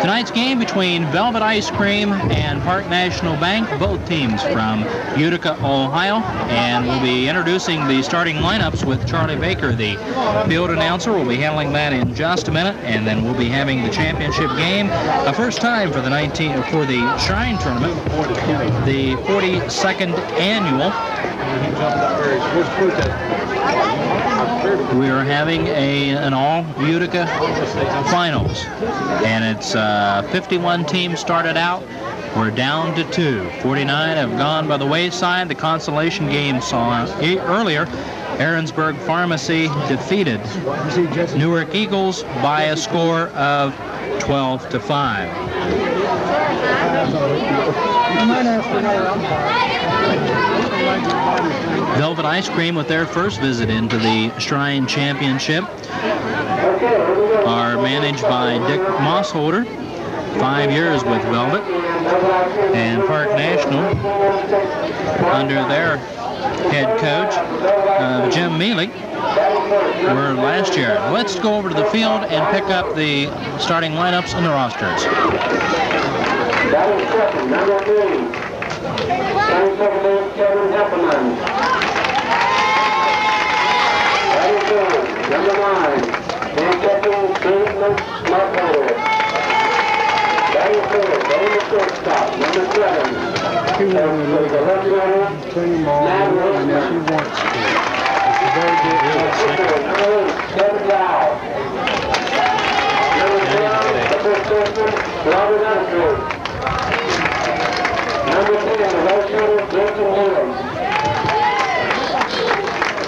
Tonight's game between Velvet Ice Cream and Park National Bank, both teams from Utica, Ohio, and we'll be introducing the starting lineups with Charlie Baker, the field announcer. We'll be handling that in just a minute, and then we'll be having the championship game, a first time for the Shrine Tournament, the 42nd annual. We are having an all Utica finals, and it's 51 teams started out. We're down to 2. 49 have gone by the wayside. The consolation game saw earlier Aaronsburg Pharmacy defeated Newark Eagles by a score of 12-5. Velvet Ice Cream, with their first visit into the Shrine Championship, are managed by Dick Mossholder, 5 years with Velvet, and Park National under their head coach, Jim Mealy, were last year. Let's go over to the field and pick up the starting lineups and the rosters. Number 3. Number 9, Number 7, she wants to. It's very good. Number 10, the right shoulder, Jason Williams.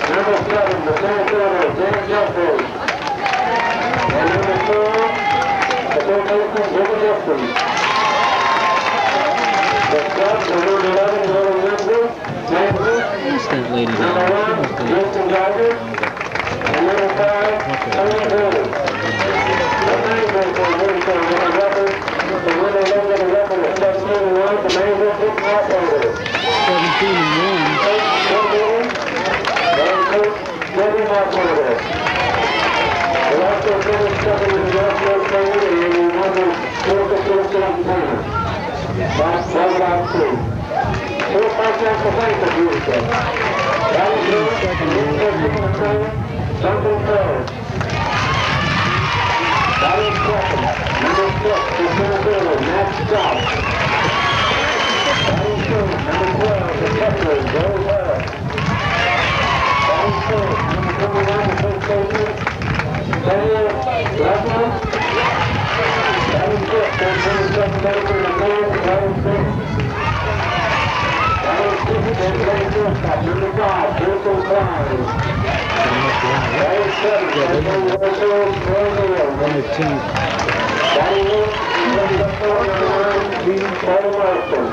Number 7, the center fielder, James Jeffries. And number 4, the third baseman, Jimmy Justin. The club, the number 11, William Lindsay, James Luke. Number 1, Jason Geiger. And number 5, Tony Hill. The main baseman, Williamson, with a record. The winner left with a record of 17-1. The main baseman, Mark Over. 17-1. Jimmy Mark Over. The last one finished second in the National Trade, and he won the Utica tournament. That's 1-2. Four first-round complaints of Utica. That was good. Something third. That is second. Number 6, the center fielder, Matt Scott. That is third. Number 12, the catcher, Joe Webb. That is third. Number 21, the first baseman, Daniel Leffler. That is fifth. That is second baseman, the man, that is sixth. That is sixth. That is shortstop, number 5, Jason Klein. That is 7, that is number 2, Troy Neal. Number 2. That is 8, number 4, number 9, Paul Marshall.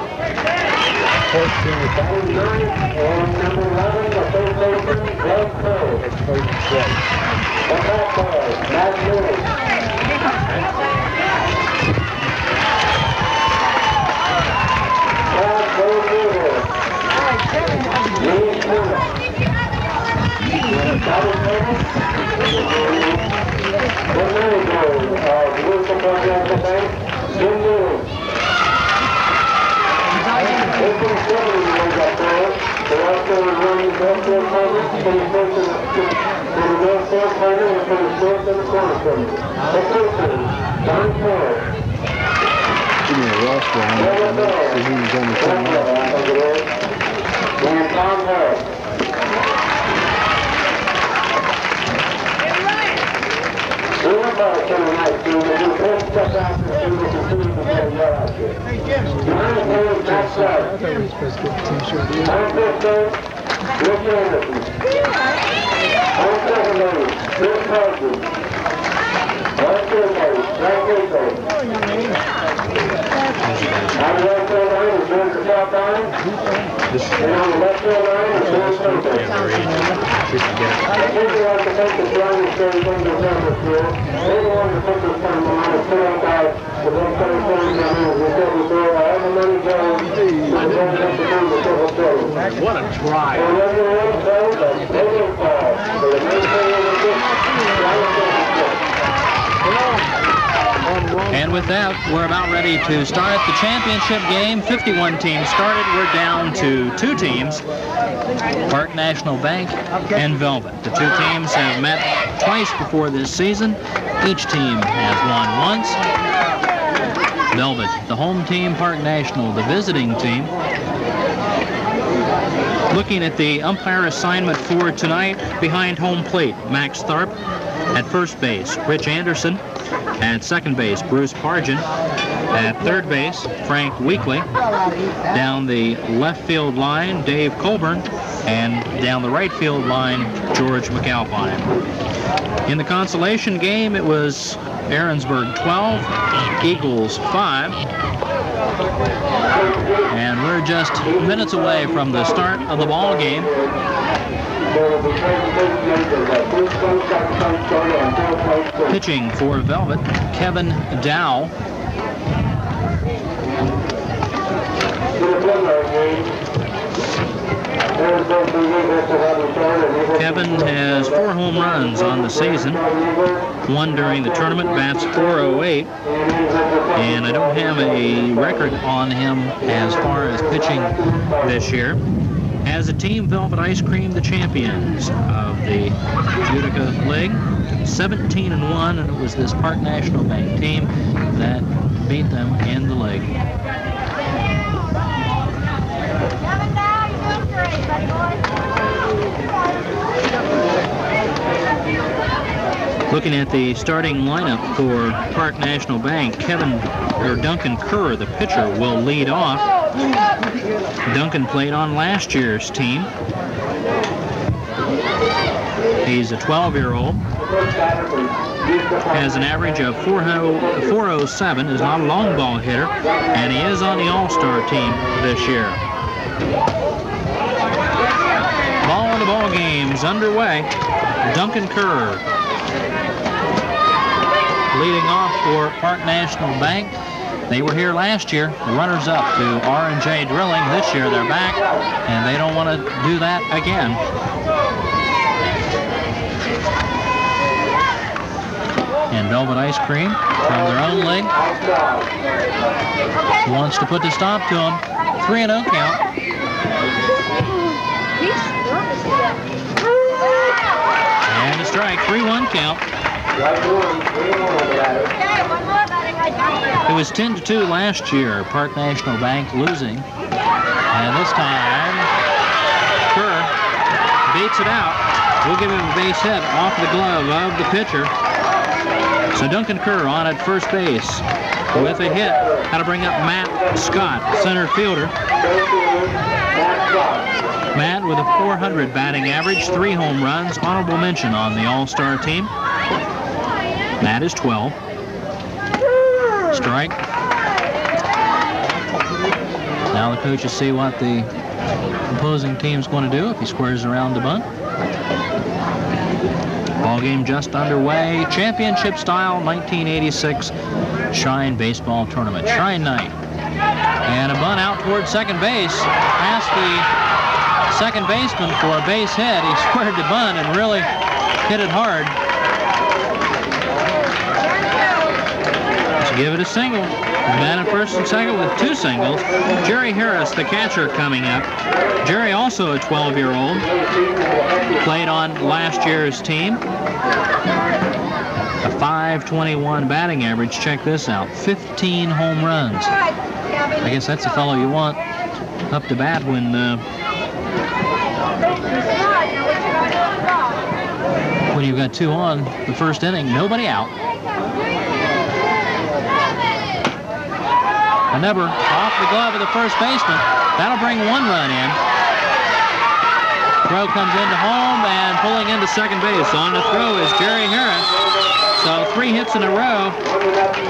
That is 9, and number 11, the third baseman, Greg Cole. The back boy, Matt Lewis. Todd Goldberger. Lee Smith. That is 7. The manager of Utica National Bank, Jim Mealy. Open 7 was up there. The last one was running back to the corner, for the first and the north fourth corner, and for the fourth and the cornerstone. The person, Don Ford. Give me a roster on that. See who's on the team. And Tom Harris. We were about to turn tonight, so we'll do first step out and we'll continue to play well out here. Behind the play is Matt Sharp. On first base, Rick Anderson. On second base, Chris Carson. On third base, Frank Rico. On the right field line is George Southline. And on the left field line is George Sumter. I think we like to take the flying series under Denver here. They don't want to put this time on and put out guys the best kind of thing down here. We said before, all the money goes to the best have to do the civil service. What a drive. And when you're in play, they will fall. So the main thing is this, flying service. On And with that, we're about ready to start the championship game. 51 teams started. We're down to 2 teams, Park National Bank and Velvet. The 2 teams have met twice before this season. Each team has won once. Velvet, the home team, Park National, the visiting team. Looking at the umpire assignment for tonight, behind home plate, Max Tharp. At first base, Rich Anderson. At second base, Bruce Pargin. At third base, Frank Weekly. Down the left field line, Dave Colburn. And down the right field line, George McAlpine. In the consolation game, it was Aaronsburg 12, Eagles 5. And we're just minutes away from the start of the ball game. Pitching for Velvet, Kevin Dow. Kevin has 4 home runs on the season. 1 during the tournament, bats .408. And I don't have a record on him as far as pitching this year. As a team, Velvet Ice Cream, the champions of the Utica League, 17-1, and it was this Park National Bank team that beat them in the league. Looking at the starting lineup for Park National Bank, Duncan Kerr, the pitcher, will lead off. Duncan played on last year's team. He's a 12-year-old. Has an average of 407, is not a long ball hitter, and he is on the All-Star team this year. Ball in the ball game's underway. Duncan Kerr leading off for Park National Bank. They were here last year, runners-up to R&J Drilling. This year they're back, and they don't want to do that again. And Velvet Ice Cream from their own league wants to put the stop to them. 3-0 count. And a strike, 3-1 count. It was 10-2 last year, Park National Bank losing. And this time, Kerr beats it out. We'll give him a base hit off the glove of the pitcher. So Duncan Kerr on at first base with a hit. How to bring up Matt Scott, center fielder. Matt with a .400 batting average, 3 home runs, honorable mention on the All-Star team. Matt is 12. Strike. Now the coaches see what the opposing team's going to do if he squares around the bunt. Ball game just underway. Championship style 1986 Shine Baseball Tournament. Shine night. And a bunt out towards second base. Past the second baseman for a base hit. He squared the bunt and really hit it hard. Let's give it a single. Man at first and second with 2 singles. Jerry Harris, the catcher, coming up. Jerry, also a 12-year-old, played on last year's team. A .521 batting average. Check this out. 15 home runs. I guess that's the fellow you want up to bat when you've got 2 on the first inning, nobody out. A number off the glove of the first baseman. That'll bring 1 run in. Throw comes into home and pulling into second base. On the throw is Jerry Harris. So 3 hits in a row,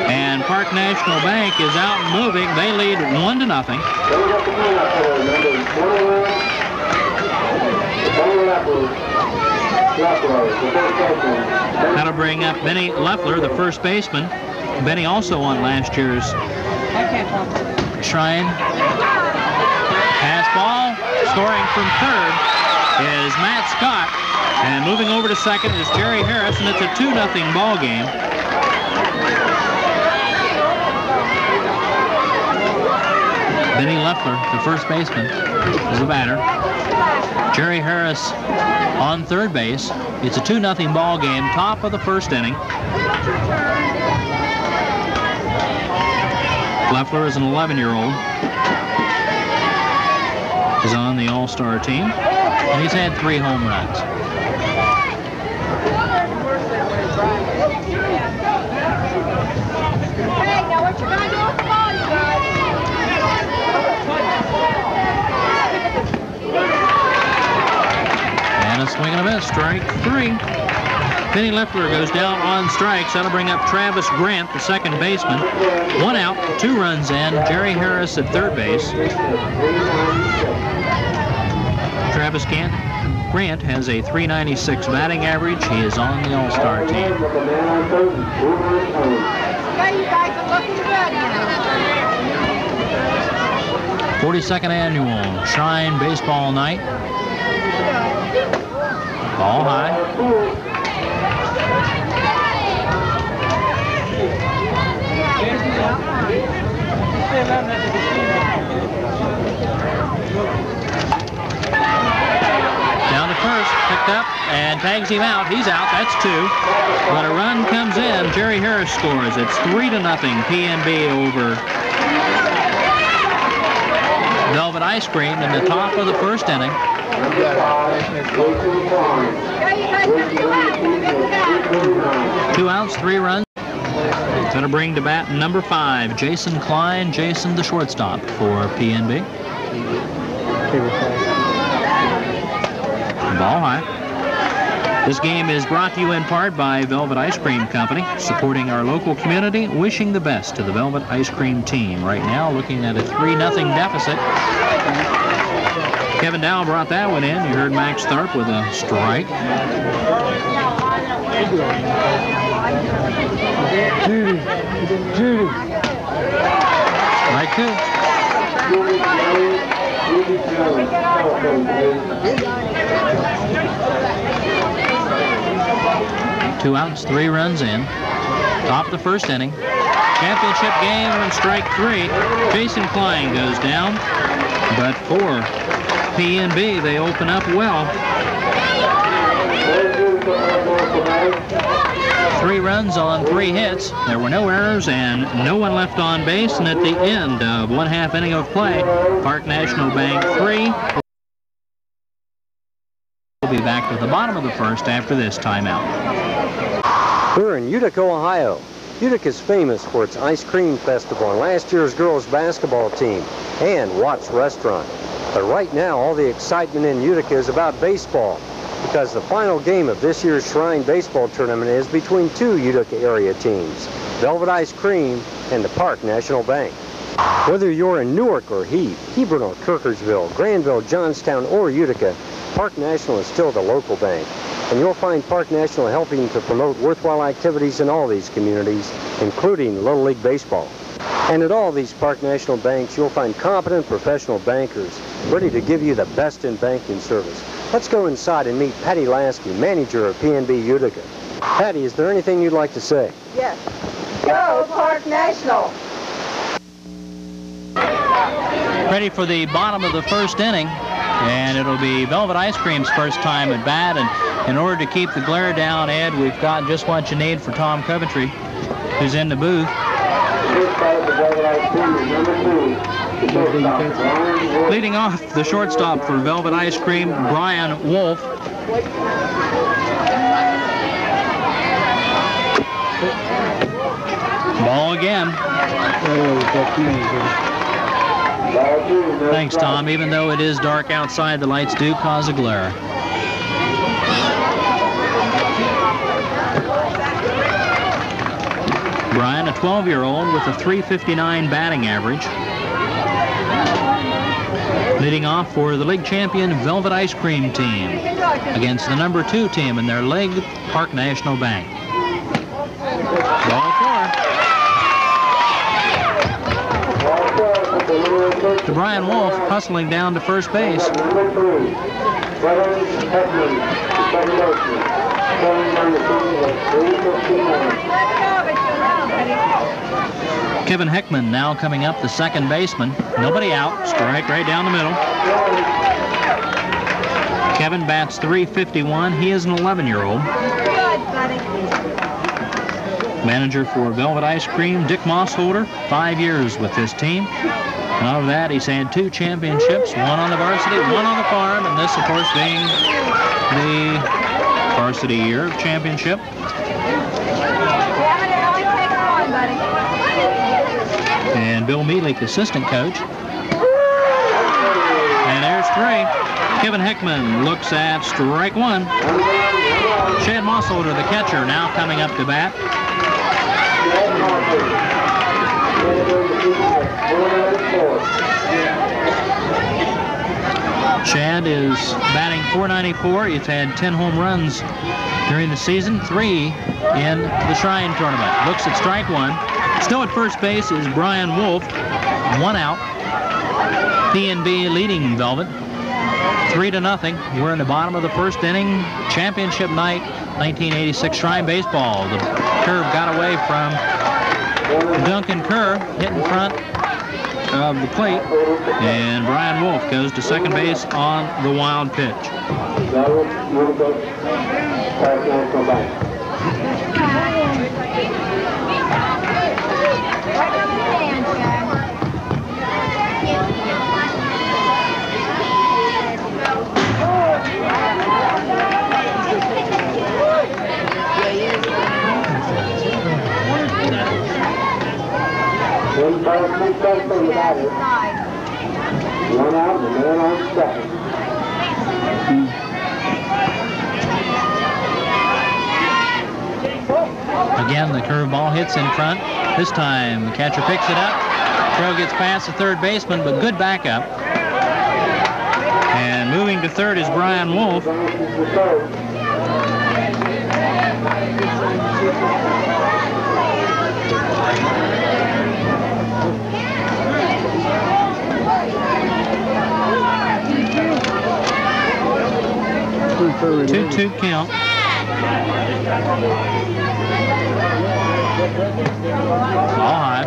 and Park National Bank is out and moving. They lead 1-0. That'll bring up Benny Leffler, the first baseman. Benny also on last year's Shrine. Pass ball, scoring from third is Matt Scott. And moving over to second is Jerry Harris, and it's a 2-0 ball game. Benny Leffler, the first baseman, is the batter. Jerry Harris on third base. It's a 2-0 ball game, top of the first inning. Leffler is an 11-year-old. Is on the All-Star team, and he's had 3 home runs. Hey, now what you gonna do with the ball, you guys? And a swing and a miss, strike 3. Benny Leffler goes down on strikes. That'll bring up Travis Grant, the second baseman. 1 out, 2 runs in. Jerry Harris at third base. Travis Grant has a .396 batting average. He is on the All-Star team. Yeah, you guys are looking good. 42nd annual Shrine Baseball Night. Ball high. Down to first, picked up, and tags him out. He's out, that's 2. But a run comes in. Jerry Harris scores. It's 3-0 PNB over Velvet Ice Cream in the top of the first inning. Yeah, you guys have 2 outs. You get the back. 2 outs, 3 runs. Going to bring to bat number 5, Jason Klein. Jason, the shortstop for PNB. Ball high. This game is brought to you in part by Velvet Ice Cream Company, supporting our local community, wishing the best to the Velvet Ice Cream team. Right now, looking at a 3-0 deficit. Kevin Dow brought that one in. You heard Max Tharp with a strike. Judy. Strike 2. 2 outs, 3 runs in. Top of the first inning. Championship game on strike 3. Jason Klein goes down. But for PNB, they open up well. 3 runs on 3 hits. There were no errors and no one left on base. And at the end of 1/2 inning of play, Park National Bank 3 will be back to the bottom of the first after this timeout. We're in Utica, Ohio. Utica is famous for its ice cream festival and last year's girls basketball team and Watts Restaurant. But right now, all the excitement in Utica is about baseball because the final game of this year's Shrine Baseball Tournament is between 2 Utica area teams, Velvet Ice Cream and the Park National Bank. Whether you're in Newark or Heath, Hebron or Kirkersville, Granville, Johnstown, or Utica, Park National is still the local bank. And you'll find Park National helping to promote worthwhile activities in all these communities, including Little League Baseball. And at all these Park National banks, you'll find competent professional bankers ready to give you the best in banking service. Let's go inside and meet Patty Lasky, manager of PNB Utica. Patty, is there anything you'd like to say? Yes. Go Park National. Ready for the bottom of the first inning, and it'll be Velvet Ice Cream's first time at bat. And in order to keep the glare down, Ed, we've got just what you need for Tom Coventry, who's in the booth. Leading off the shortstop for Velvet Ice Cream, Brian Wolf. Ball again. Thanks, Tom. Even though it is dark outside, the lights do cause a glare. Brian, a 12-year-old with a .359 batting average. Leading off for the league champion Velvet Ice Cream team against the number 2 team in their league, Park National Bank. Ball 4. To Brian Wolf, hustling down to first base. Kevin Heckman now coming up, the second baseman. Nobody out. Strike right down the middle. Kevin bats .351. He is an 11-year-old. Manager for Velvet Ice Cream, Dick Mossholder, 5 years with this team. And out of that, he's had 2 championships, one on the varsity, one on the farm, and this, of course, being the varsity year of championship. And Bill Mealich, assistant coach. And there's 3. Kevin Heckman looks at strike 1. Chad Mossholder, the catcher, now coming up to bat. Chad is batting .494. He's had 10 home runs during the season, 3 in the Shrine Tournament. Looks at strike 1. Still at first base is Brian Wolf. 1 out. PNB leading Velvet 3-0. We're in the bottom of the first inning. Championship night, 1986 Shrine Baseball. The curve got away from Duncan Kerr, hit in front of the plate, and Brian Wolf goes to second base on the wild pitch. One out and man on second. Again, the curveball hits in front. This time, the catcher picks it up. Throw gets past the third baseman, but good backup. And moving to third is Brian Wolf. Two count. All high.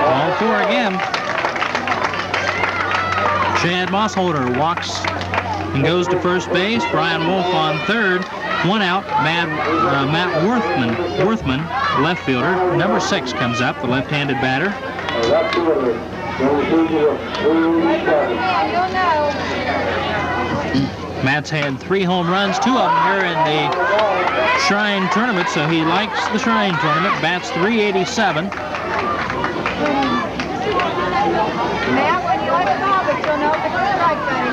All 4 again. Chad Mossholder walks and goes to first base. Brian Wolf on third. 1 out. Matt Worthman, left fielder. Number 6 comes up, the left-handed batter. Matt's had 3 home runs, 2 of them here in the Shrine Tournament, so he likes the Shrine Tournament. Bats .387. Matt, when you let it go, but you'll know if it's a strike, buddy.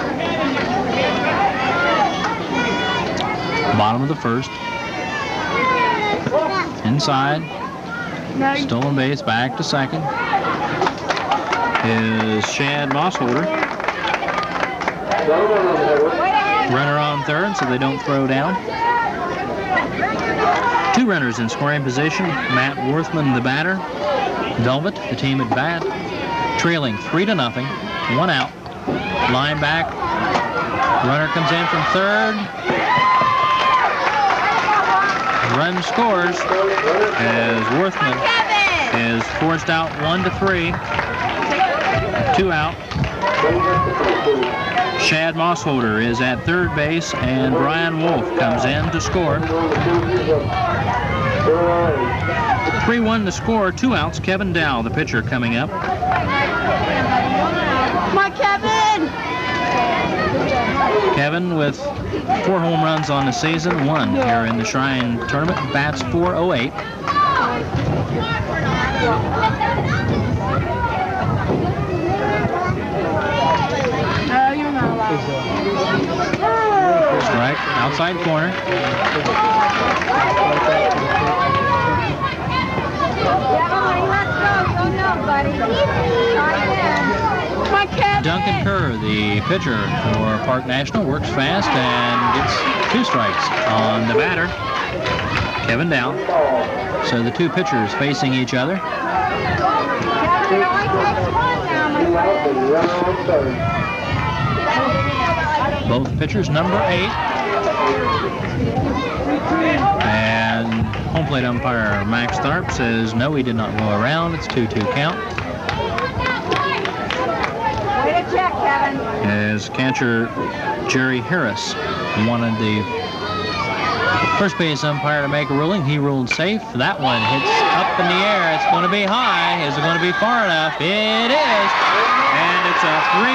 Bottom of the first. Inside. Stolen base, back to second. Is Chad Mossholder. Runner on third, so they don't throw down. 2 runners in scoring position. Matt Worthman, the batter. Velvet, the team at bat. Trailing 3-0. 1 out. Line back. Runner comes in from third. Run scores as Worthman is forced out 1-3. 2 out. Chad Mossholder is at third base, and Brian Wolf comes in to score. 3-1 to score, 2 outs. Kevin Dow, the pitcher, coming up. Come on, Kevin! Kevin with 4 home runs on the season, 1 here in the Shrine Tournament. Bats .408. Strike, outside corner. Duncan Kerr, the pitcher for Park National, works fast and gets 2 strikes on the batter, Kevin Dow. So the 2 pitchers facing each other. Both pitchers, number 8. And home plate umpire Max Tharp says no, he did not go around. It's 2-2 count. Way to check, Kevin. As catcher Jerry Harris wanted the first base umpire to make a ruling. He ruled safe. That one hits up in the air. It's going to be high. Is it going to be far enough? It is. And it's a 3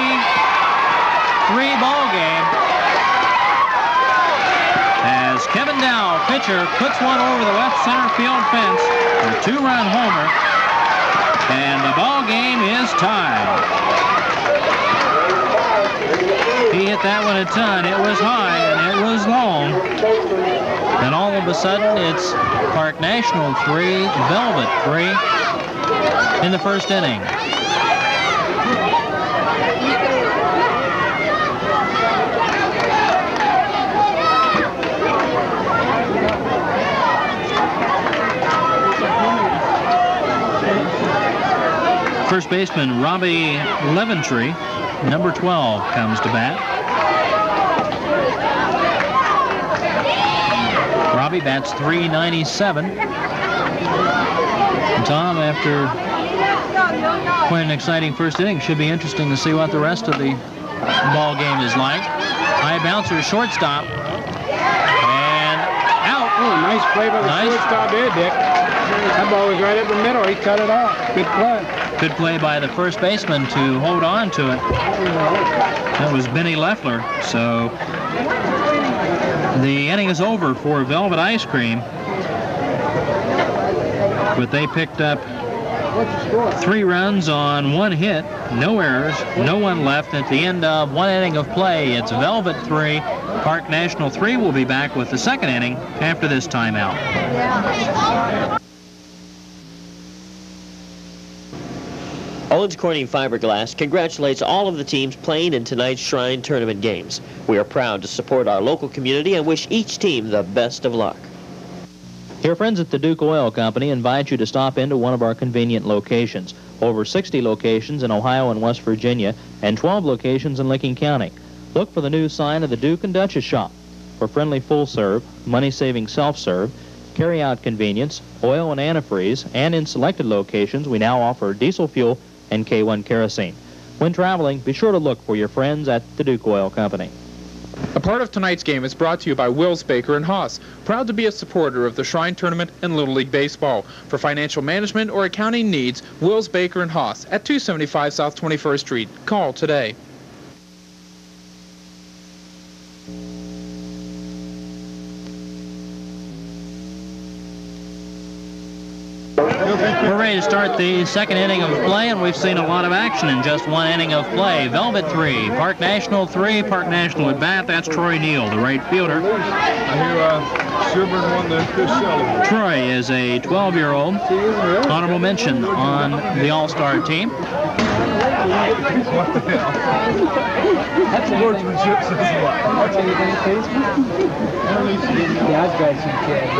ball game. As Kevin Dow, pitcher, puts one over the left center field fence for a 2-run homer. And the ball game is tied. He hit that one a ton. It was high and it was long. And all of a sudden, it's Park National 3, Velvet 3 in the first inning. First baseman Robbie Leventree, number 12, comes to bat. Robbie bats .397. And Tom, after quite an exciting first inning, should be interesting to see what the rest of the ball game is like. High bouncer, shortstop, and out. Oh, nice play by the shortstop there, Dick. That ball was right up the middle. He cut it off. Good play. Good play by the first baseman to hold on to it. That was Benny Leffler. So the inning is over for Velvet Ice Cream. But they picked up 3 runs on 1 hit, no errors, no one left. At the end of 1 inning of play, it's Velvet 3, Park National 3. Will be back with the second inning after this timeout. Owens Corning Fiberglass congratulates all of the teams playing in tonight's Shrine Tournament games. We are proud to support our local community and wish each team the best of luck. Your friends at the Duke Oil Company invite you to stop into one of our convenient locations. Over 60 locations in Ohio and West Virginia and 12 locations in Licking County. Look for the new sign of the Duke and Duchess shop. For friendly full-serve, money-saving self-serve, carry-out convenience, oil and antifreeze, and in selected locations we now offer diesel fuel and K1 kerosene. When traveling, be sure to look for your friends at the Duke Oil Company. A part of tonight's game is brought to you by Wills Baker and Haas, proud to be a supporter of the Shrine Tournament and Little League Baseball. For financial management or accounting needs, Wills Baker and Haas at 275 South 21st Street. Call today. We're ready to start the second inning of play, and we've seen a lot of action in just 1 inning of play. Velvet 3, Park National 3, Park National at bat. That's Troy Neal, the right fielder. Troy is a 12-year-old, honorable mention on the All-Star team. That's sportsmanship, says a lot. Yeah, I've got some kids.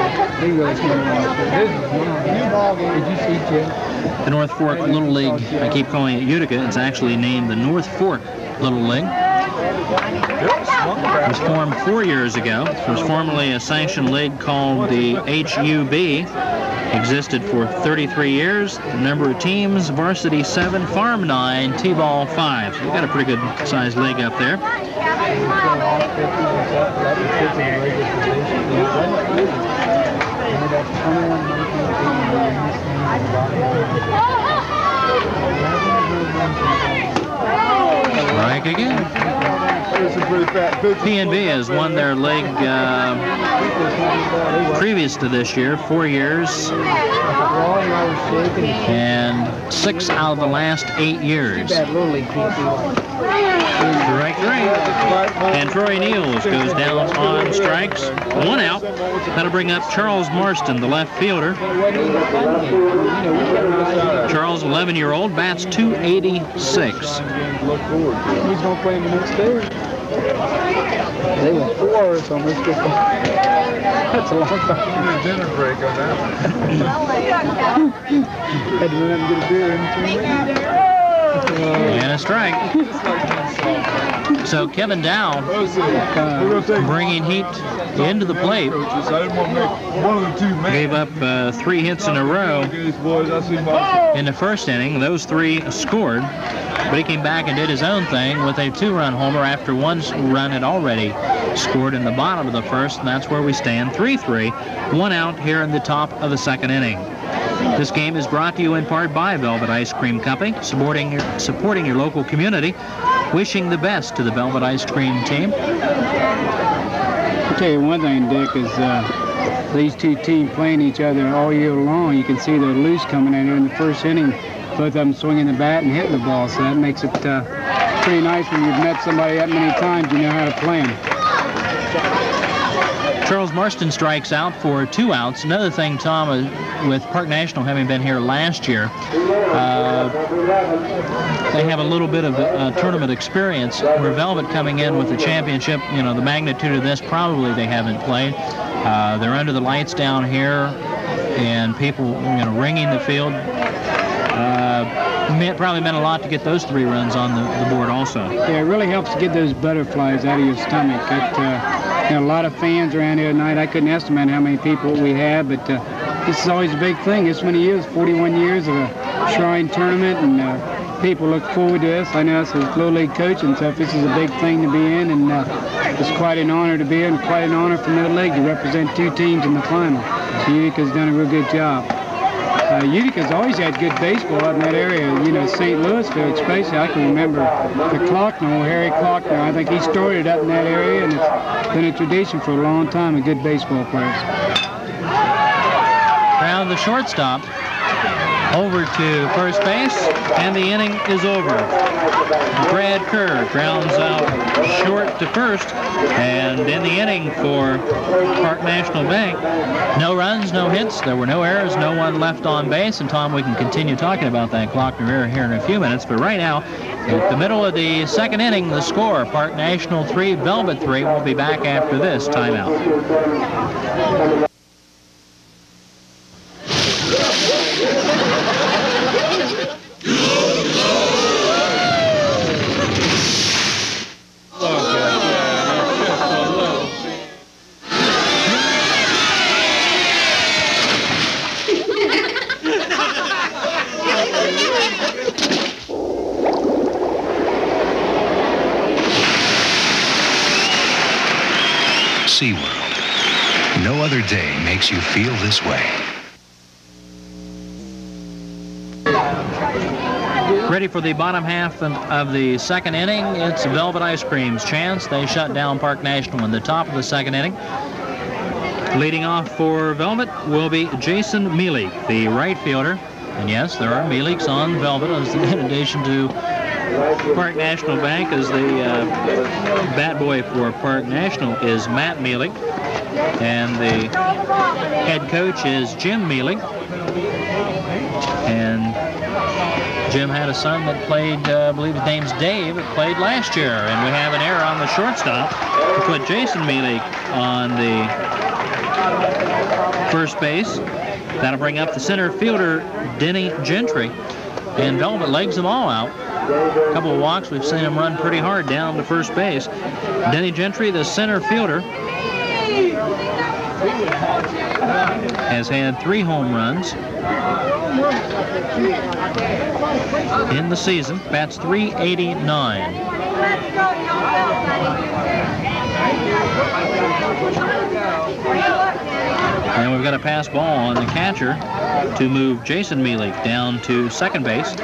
They really can't watch it. Did you see Jim? The North Fork Little League, I keep calling it Utica, it's actually named the North Fork Little League. It was formed 4 years ago. It was formerly a sanctioned league called the HUB. Existed for 33 years. The number of teams, varsity 7, farm 9, T-ball 5. So we've got a pretty good sized league up there. Strike again. PNB has won their league previous to this year, 4 years, and 6 out of the last 8 years. Strike 3. And Troy Neals goes down on strikes. 1 out. That'll bring up Charles Marston, the left fielder. Charles, 11-year-old, bats .286. He's going to play him the next day. They were 4 so much different. That's a long time. Dinner break on that. Had to run up and get a beer in between. And a strike. So Kevin Dow bringing heat into the plate. Gave up 3 hits in a row in the first inning. Those 3 scored, but he came back and did his own thing with a 2-run homer after 1 run had already scored in the bottom of the first, and that's where we stand. 3-3, 1 out here in the top of the second inning. This game is brought to you in part by Velvet Ice Cream Company, supporting your local community, wishing the best to the Velvet Ice Cream team. I'll tell you one thing, Dick, is these 2 teams playing each other all year long. You can see they're loose coming in here in the first inning. Both of them swinging the bat and hitting the ball, so that makes it pretty nice when you've met somebody that many times, you know how to play them. Charles Marston strikes out for 2 outs. Another thing, Tom, with Park National having been here last year, they have a little bit of tournament experience, where Velvet coming in with the championship, you know, the magnitude of this, probably they haven't played. They're under the lights down here, and people, you know, ringing the field. It probably meant a lot to get those 3 runs on the board also. Yeah, it really helps to get those butterflies out of your stomach. You know, a lot of fans around here tonight. I couldn't estimate how many people we have, but this is always a big thing. This many years, 41 years of a Shrine tournament, and people look forward to this. I know as a Little League coach and stuff, this is a big thing to be in, and it's quite an honor to be in, quite an honor for Little League to represent 2 teams in the final. Utica's done a real good job. Utica's always had good baseball out in that area. You know, St. Louisville especially. I can remember the Klockner, Harry Klockner. I think he started up in that area, and it's been a tradition for a long time of good baseball players. Round the shortstop. Over to first base, and the inning is over. Brad Kerr grounds out short to first, and in the inning for Park National Bank, no runs, no hits, there were no errors, no one left on base, and Tom, we can continue talking about that Klockner error here in a few minutes, but right now, at the middle of the second inning, the score, Park National 3, Velvet 3. We'll be back after this timeout. SeaWorld. No other day makes you feel this way. Ready for the bottom half of the second inning. It's Velvet Ice Cream's chance. They shut down Park National in the top of the second inning. Leading off for Velvet will be Jason Mealy, the right fielder. And yes, there are Mealiks on Velvet, in addition to Park National Bank, as the bat boy for Park National is Matt Mealy, and the head coach is Jim Mealy. And Jim had a son that played, I believe his name's Dave, that played last year. And we have an error on the shortstop to put Jason Mealy on the first base. That'll bring up the center fielder, Denny Gentry. And Velvet legs them all out. A couple of walks. We've seen him run pretty hard down to first base. Denny Gentry, the center fielder, has had 3 home runs in the season. Bats .389. And we've got a pass ball on the catcher to move Jason Mealy down to second base.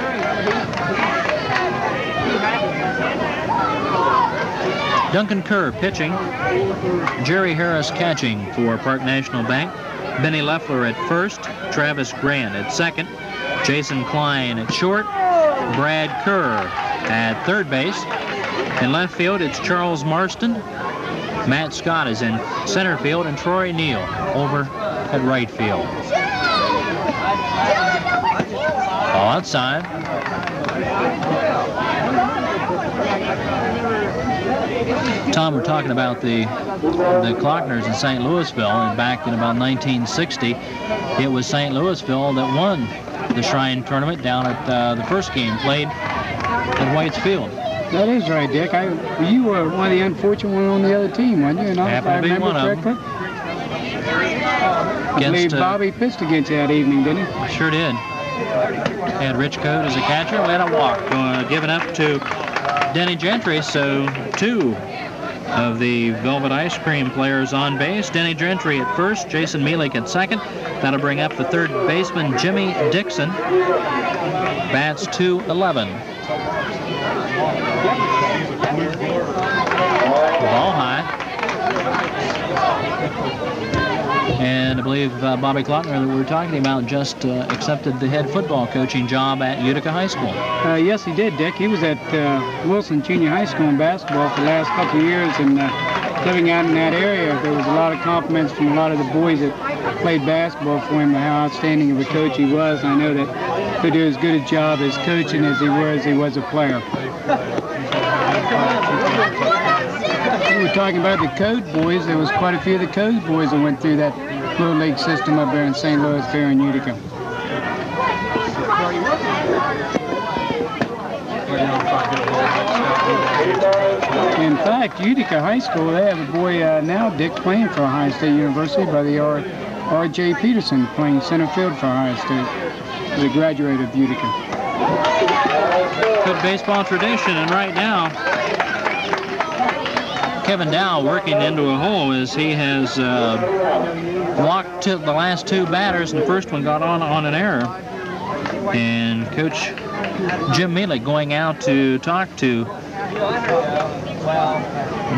Duncan Kerr pitching, Jerry Harris catching for Park National Bank, Benny Leffler at first, Travis Grant at second, Jason Klein at short, Brad Kerr at third base. In left field, it's Charles Marston, Matt Scott is in center field, and Troy Neal over at right field. All outside. Tom, we're talking about the Clockners in St. Louisville, and back in about 1960, it was St. Louisville that won the Shrine Tournament down at the first game played at White's Field. That is right, Dick. You were one of the unfortunate ones on the other team, weren't you? Happened to be one of them. I believe Bobby pitched against you that evening, didn't he? Sure did. Had Rich Coate as a catcher. We had a walk given up to Denny Gentry, so 2 of the Velvet Ice Cream players on base. Denny Gentry at first, Jason Mielek at second. That'll bring up the third baseman, Jimmy Dixon. Bats .211. Ball high. And I believe Bobby Clockner that we were talking about just accepted the head football coaching job at Utica High School. Yes, he did, Dick. He was at Wilson Junior High School in basketball for the last couple of years, and living out in that area, there was a lot of compliments from a lot of the boys that played basketball for him, how outstanding of a coach he was. I know that he'll do as good a job as coaching as he was a player. We were talking about the Code boys. There was quite a few of the Code boys that went through that little league system up there in St. Louis, there in Utica. In fact, Utica High School, they have a boy now, Dick, playing for Ohio State University by the R.J. Peterson, playing center field for Ohio State. He's a graduate of Utica. Good baseball tradition, and right now, Kevin Dow working into a hole as he has walked to the last 2 batters, and the first one got on an error. And Coach Jim Mielek going out to talk to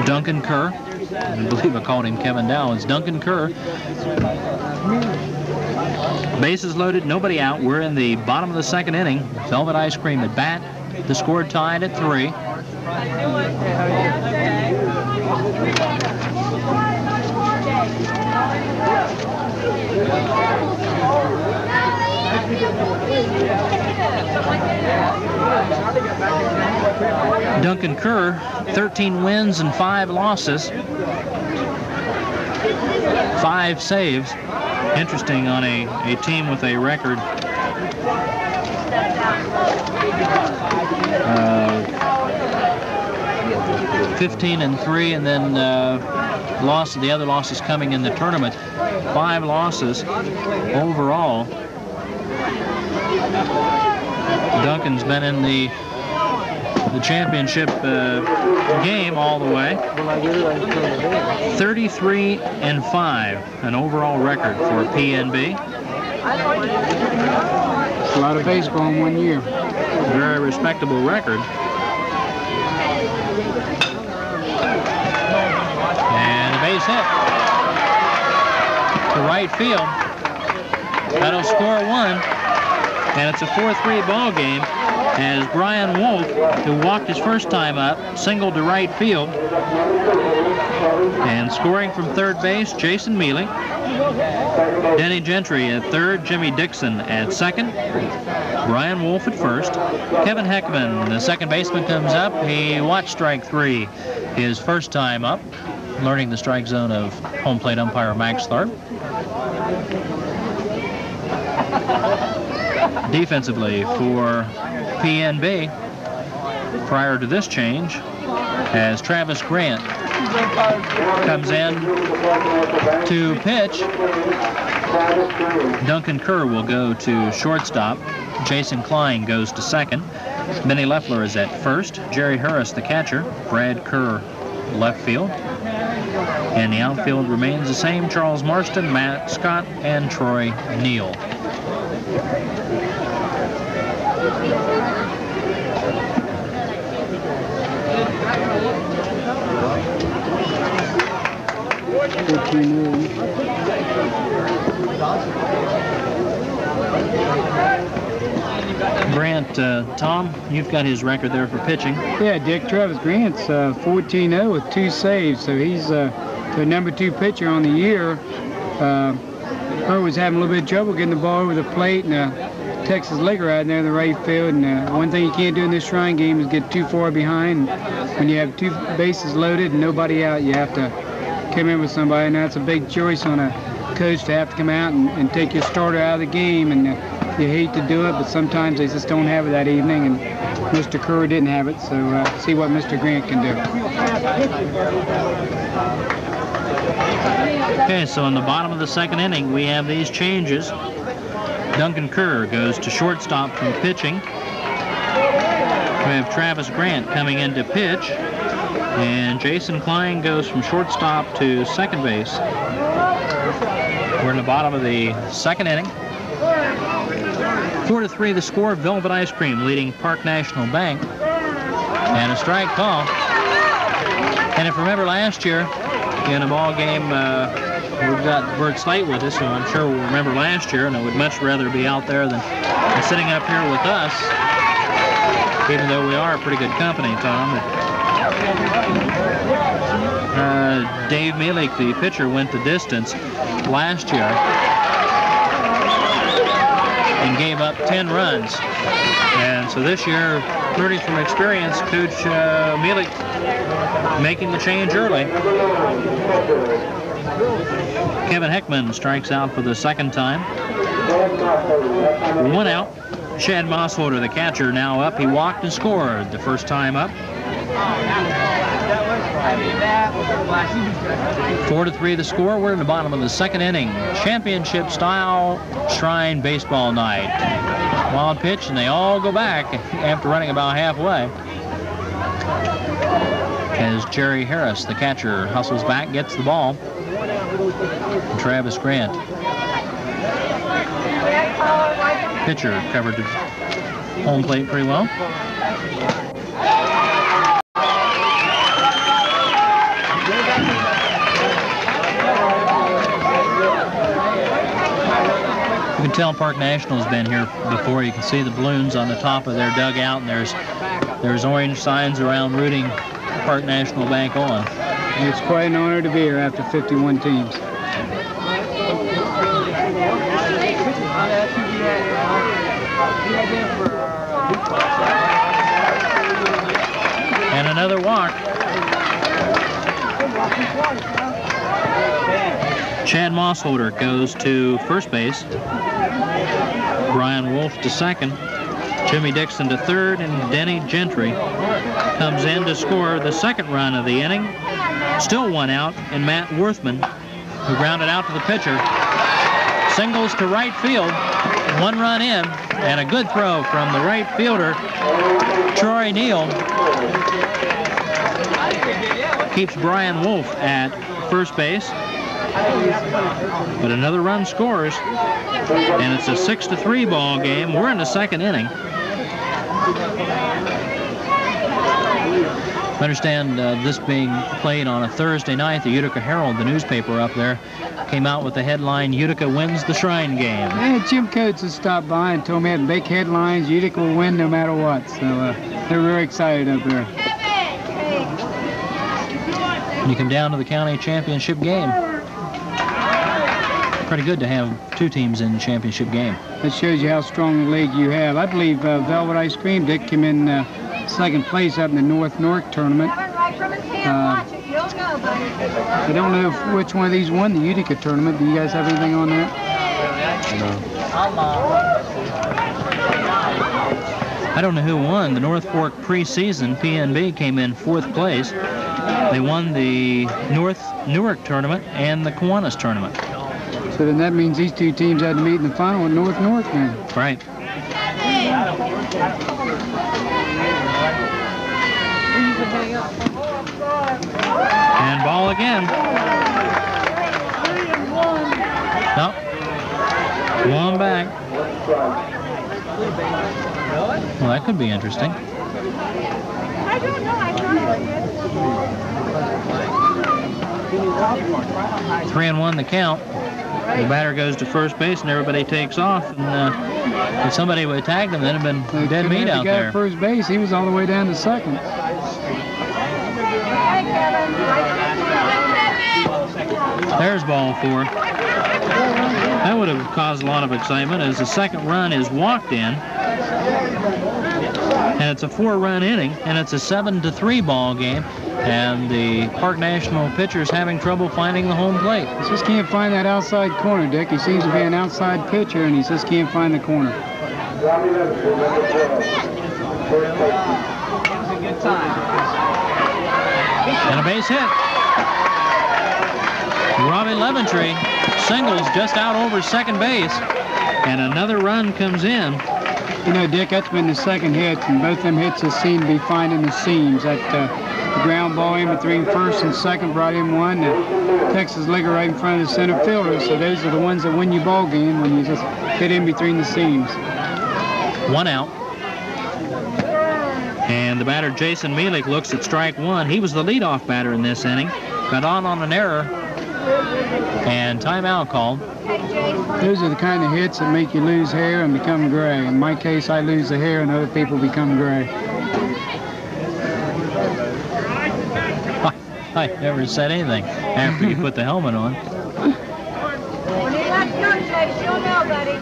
Duncan Kerr. I believe I called him Kevin Dow. It's Duncan Kerr. Bases loaded, nobody out. We're in the bottom of the 2nd inning. Velvet Ice Cream at bat. The score tied at 3. Duncan Kerr, 13 wins and 5 losses. 5 saves. Interesting on a team with a record 15-3, and then the other losses coming in the tournament. 5 losses overall. Duncan's been in the championship game all the way. 33-5, an overall record for PNB. It's a lot of baseball in 1 year. Very respectable record. And a base hit to right field. That'll score 1, and it's a 4-3 ball game as Brian Wolf, who walked his first time up, singled to right field. And scoring from third base, Jason Mielek. Denny Gentry at third, Jimmy Dixon at second, Brian Wolf at first. Kevin Heckman, the second baseman, comes up. He watched strike 3 his first time up, learning the strike zone of home plate umpire Max Tharp. Defensively for PNB, prior to this change, as Travis Grant comes in to pitch. Duncan Kerr will go to shortstop. Jason Klein goes to second. Benny Leffler is at first. Jerry Harris, the catcher. Brad Kerr, left field. And the outfield remains the same. Charles Marston, Matt Scott, and Troy Neal. Grant, Tom, you've got his record there for pitching. Yeah, Dick, Travis Grant's 14-0 with 2 saves, so he's the number 2 pitcher on the year. Kerr was having a little bit of trouble getting the ball over the plate, and Texas Liquor out there in the right field, and one thing you can't do in this Shrine game is get too far behind. When you have 2 bases loaded and nobody out, you have to come in with somebody, and that's a big choice on a coach to have to come out and take your starter out of the game, and you hate to do it, but sometimes they just don't have it that evening, and Mr. Kerr didn't have it, so see what Mr. Grant can do. Okay, so in the bottom of the 2nd inning, we have these changes. Duncan Kerr goes to shortstop from pitching. We have Travis Grant coming in to pitch. And Jason Klein goes from shortstop to second base. We're in the bottom of the 2nd inning. 4-3 the score. Velvet Ice Cream leading Park National Bank. And a strike call. And if you remember last year in a ball game, we've got Bert Slate with us, so I'm sure we'll remember last year, and I would much rather be out there than sitting up here with us, even though we are a pretty good company, Tom. Dave Mielik, the pitcher, went the distance last year and gave up 10 runs. And so this year, learning from experience, Coach Mielik making the change early. Kevin Heckman strikes out for the 2nd time. 1 out. Chad Mossholder, the catcher, now up. He walked and scored the first time up. 4-3 the score. We're in the bottom of the 2nd inning. Championship style Shrine baseball night. Wild pitch, and they all go back after running about halfway. As Jerry Harris, the catcher, hustles back, gets the ball. And Travis Grant. Pitcher covered to home plate pretty well. You can tell Park National's been here before. You can see the balloons on the top of their dugout, and there's orange signs around rooting Park National Bank on. It's quite an honor to be here after 51 teams. And another walk. Chad Mossholder goes to first base. Brian Wolf to second. Jimmy Dixon to third, and Denny Gentry comes in to score the 2nd run of the inning. Still 1 out, and Matt Worthman, who grounded out to the pitcher, singles to right field. 1 run in, and a good throw from the right fielder, Troy Neal. Keeps Brian Wolf at first base. But another run scores, and it's a 6-3 ball game. We're in the 2nd inning. I understand this being played on a Thursday night. The Utica Herald, the newspaper up there, came out with the headline, Utica wins the Shrine game. Yeah, Jim Coates has stopped by and told me had big headlines, Utica will win no matter what. So they're very excited up there. And you come down to the county championship game. Pretty good to have 2 teams in the championship game. That shows you how strong a league you have. I believe Velvet Ice Cream did come in 2nd place up in the North Newark tournament. I don't know which one of these won the Utica tournament. Do you guys have anything on that? No. I don't know who won. The North Fork preseason, PNB came in 4th place. They won the North Newark tournament and the Kiwanis tournament. So then that means these 2 teams had to meet in the final with North Newark then. Right. And ball again. Nope. 1 back. Well, that could be interesting. 3-1 the count. The batter goes to first base and everybody takes off. And if somebody would have tagged him, then it'd have been dead meat out there. The guy at first base, he was all the way down to second. There's ball 4. That would have caused a lot of excitement as the second run is walked in. And it's a 4-run inning, and it's a 7-3 ball game. And the Park National pitcher's having trouble finding the home plate. He just can't find that outside corner, Dick. He seems to be an outside pitcher, and he just can't find the corner. And a base hit. Robbie Leventree singles just out over second base, and another run comes in. You know, Dick, that's been the second hit, and both them hits have seemed to be finding the seams. That the ground ball in between first and second brought in one. The Texas Leaguer right in front of the center fielder, so those are the ones that win you ball game when you just hit in between the seams. 1 out. And the batter, Jason Mielik, looks at strike one. He was the leadoff batter in this inning. Got on an error. And timeout called. Those are the kind of hits that make you lose hair and become gray. In my case, I lose the hair and other people become gray. I never said anything after you put the helmet on. When he left your place, you'll know, buddy.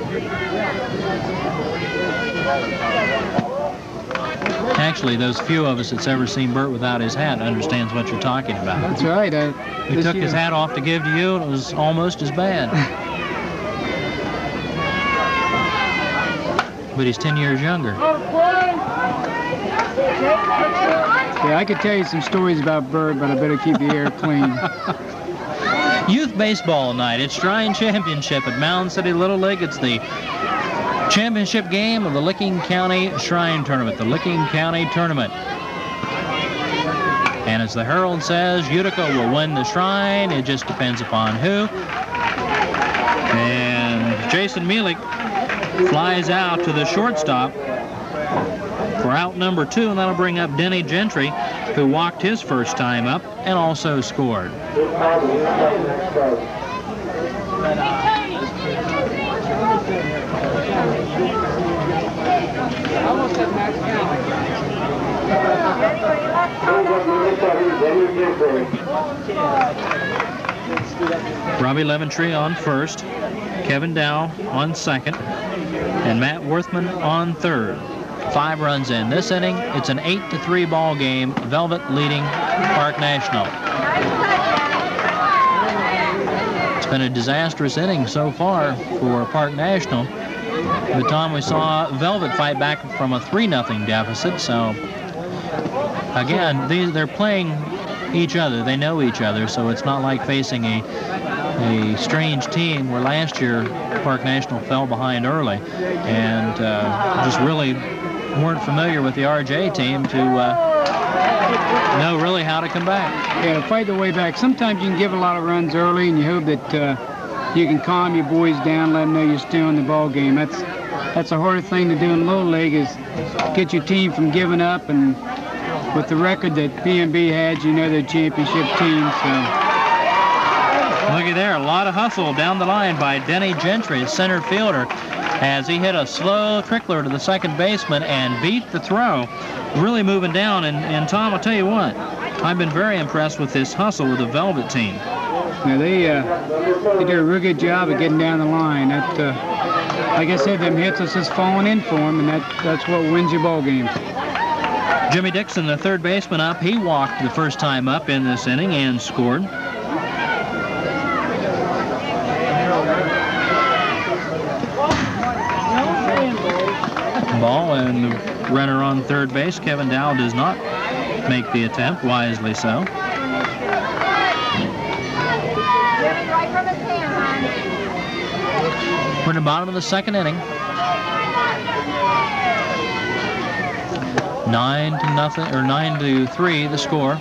Actually, those few of us that's ever seen Bert without his hat understands what you're talking about. That's right. We took his hat off to give to you, and it was almost as bad. But he's 10 years younger. Yeah, I could tell you some stories about Bert, but I better keep the air clean. Youth baseball night. It's Shrine Championship at Mound City Little League. It's the championship game of the Licking County Shrine Tournament, the Licking County Tournament. And as the Herald says, Utica will win the Shrine. It just depends upon who. And Jason Mielik flies out to the shortstop for out number 2, and that'll bring up Denny Gentry, who walked his first time up and also scored. Robbie Leventree on first, Kevin Dow on second, and Matt Worthman on third. 5 runs in this inning. It's an 8-3 ball game. Velvet leading Park National. It's been a disastrous inning so far for Park National. But Tom, we saw Velvet fight back from a 3-0 deficit. So again, they're playing each other. They know each other, so it's not like facing a strange team where last year Park National fell behind early and just really weren't familiar with the RJ team to know really how to come back. Yeah, to fight their way back. Sometimes you can give a lot of runs early and you hope that you can calm your boys down, let them know you're still in the ball game. That's a harder thing to do in Little League, is get your team from giving up, and with the record that PNB had, you know they're a championship team, so. Looky there, a lot of hustle down the line by Denny Gentry, center fielder, as he hit a slow trickler to the second baseman and beat the throw. Really moving down, and Tom, I'll tell you what, I've been very impressed with this hustle with the Velvet team. Now they did a real good job of getting down the line. That, like I said, them hits is just falling in for them, and that's what wins your ball games. Jimmy Dixon, the third baseman, up. He walked the first time up in this inning and scored. Ball, and the runner on third base, Kevin Dow, does not make the attempt, wisely so. We're in the bottom of the second inning. 9-3 the score.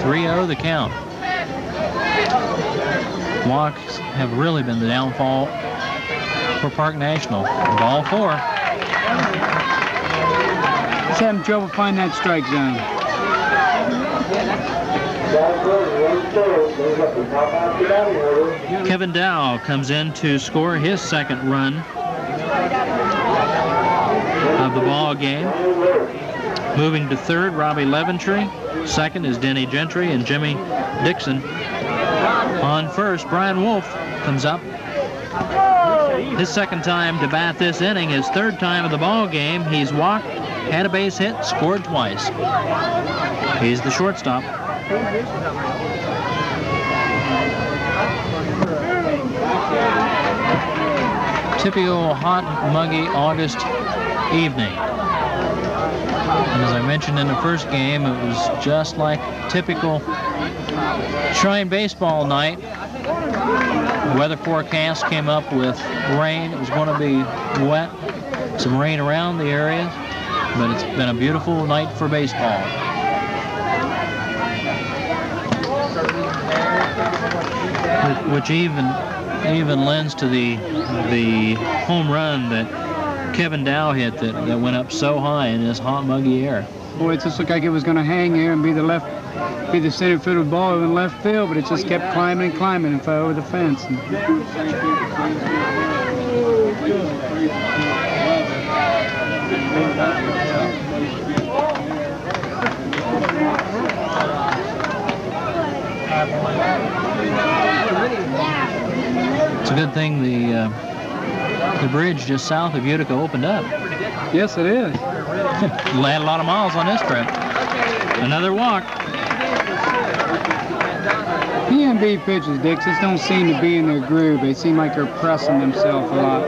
3-0 the count. Walks have really been the downfall for Park National. Ball 4. He's having trouble finding that strike zone. Kevin Dow comes in to score his second run of the ball game. Moving to third, Robbie Leventree. Second is Denny Gentry, and Jimmy Dixon On first, Brian Wolf comes up. His second time to bat this inning, his third time of the ball game. He's walked, had a base hit, scored twice. He's the shortstop. Typical hot, muggy August evening. And as I mentioned in the first game, it was just like typical Shrine baseball night. The weather forecast came up with rain. It was going to be wet, some rain around the area, but it's been a beautiful night for baseball. Which even lends to the home run that Kevin Dow hit that went up so high in this hot, muggy air. Boy, it just looked like it was going to hang here and be the center field ball in left field, but it just kept climbing and climbing and fell over the fence. It's a good thing the bridge just south of Utica opened up. Yes, it is. Had a lot of miles on this trip. Another walk. PNB pitchers, Dick, just don't seem to be in their groove. They seem like they're pressing themselves a lot.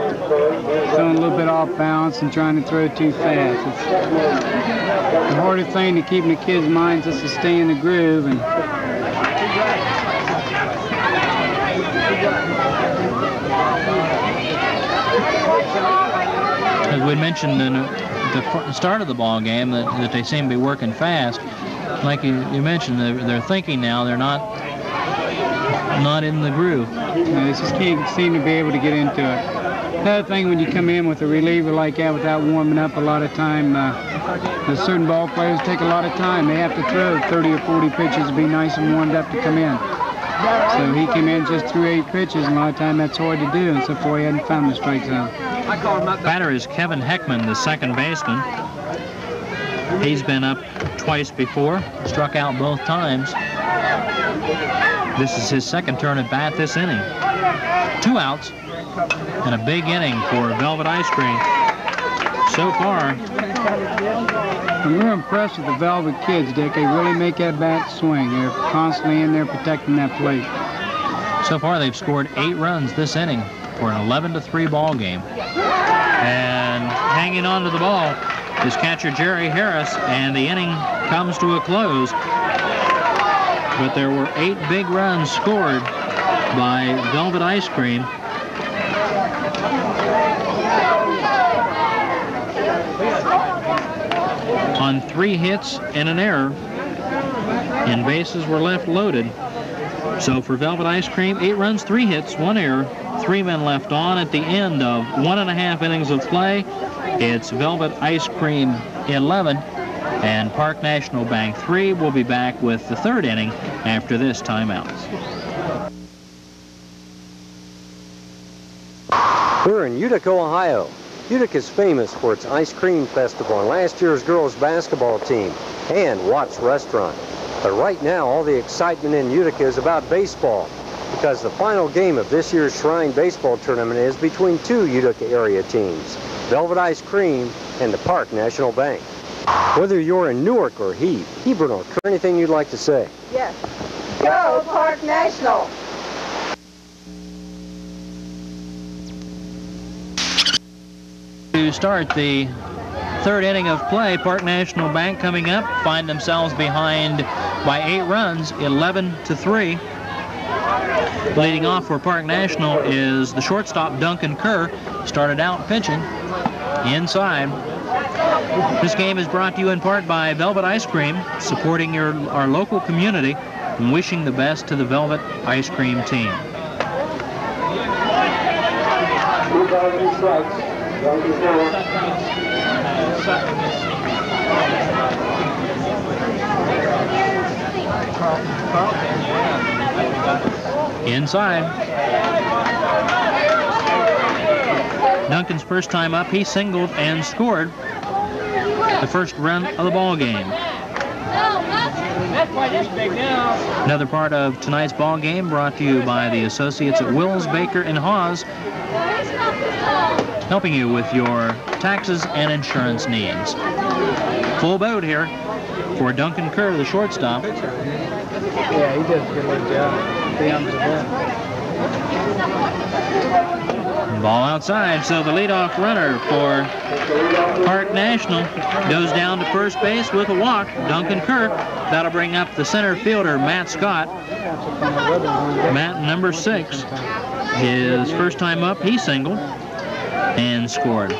Throwing a little bit off balance and trying to throw too fast. It's the harder thing to keep in the kids' minds just to stay in the groove. And as we mentioned in the start of the ball game, that they seem to be working fast. Like you mentioned, they're thinking now. They're not in the groove. They just can't seem to be able to get into it. Another thing, when you come in with a reliever like that without warming up, a lot of time, certain ball players take a lot of time. They have to throw 30 or 40 pitches to be nice and warmed up to come in. So he came in just threw 8 pitches, and a lot of time that's hard to do, and so far he hadn't found the strike zone. Batter is Kevin Heckman, the second baseman. He's been up twice before, struck out both times. This is his second turn at bat this inning. 2 outs and a big inning for Velvet Ice Cream. So far, I'm real impressed with the Velvet kids, Dick. They really make that bat swing. They're constantly in there protecting that plate. So far, they've scored 8 runs this inning for an 11-3 ball game. And hanging on to the ball is catcher Jerry Harris, and the inning comes to a close. But there were 8 big runs scored by Velvet Ice Cream. On 3 hits and an error, and bases were left loaded. So for Velvet Ice Cream, 8 runs, 3 hits, 1 error, 3 men left on at the end of 1.5 innings of play. It's Velvet Ice Cream 11 and Park National Bank 3. We'll be back with the 3rd inning after this timeout. We're in Utica, Ohio. Utica is famous for its ice cream festival and last year's girls basketball team and Watts Restaurant. But right now, all the excitement in Utica is about baseball because the final game of this year's Shrine baseball tournament is between 2 Utica area teams, Velvet Ice Cream and the Park National Bank. Whether you're in Newark or Hebron or anything you'd like to say? Yes. Go Park National! To start the 3rd inning of play, Park National Bank coming up, find themselves behind by 8 runs, 11-3. Leading off for Park National is the shortstop Duncan Kerr. Started out pitching inside. This game is brought to you in part by Velvet Ice Cream, supporting our local community and wishing the best to the Velvet Ice Cream team. 2 strikes. Inside. Duncan's first time up, he singled and scored the first run of the ball game. Another part of tonight's ball game brought to you by the associates at Wills, Baker, and Hawes, helping you with your taxes and insurance needs. Full boat here for Duncan Kerr, the shortstop. Yeah, he does a good little job. He owns the ball. Ball outside, so the leadoff runner for Park National goes down to first base with a walk. Duncan Kerr. That'll bring up the center fielder, Matt Scott. Matt, number 6. His first time up, he singled and scored.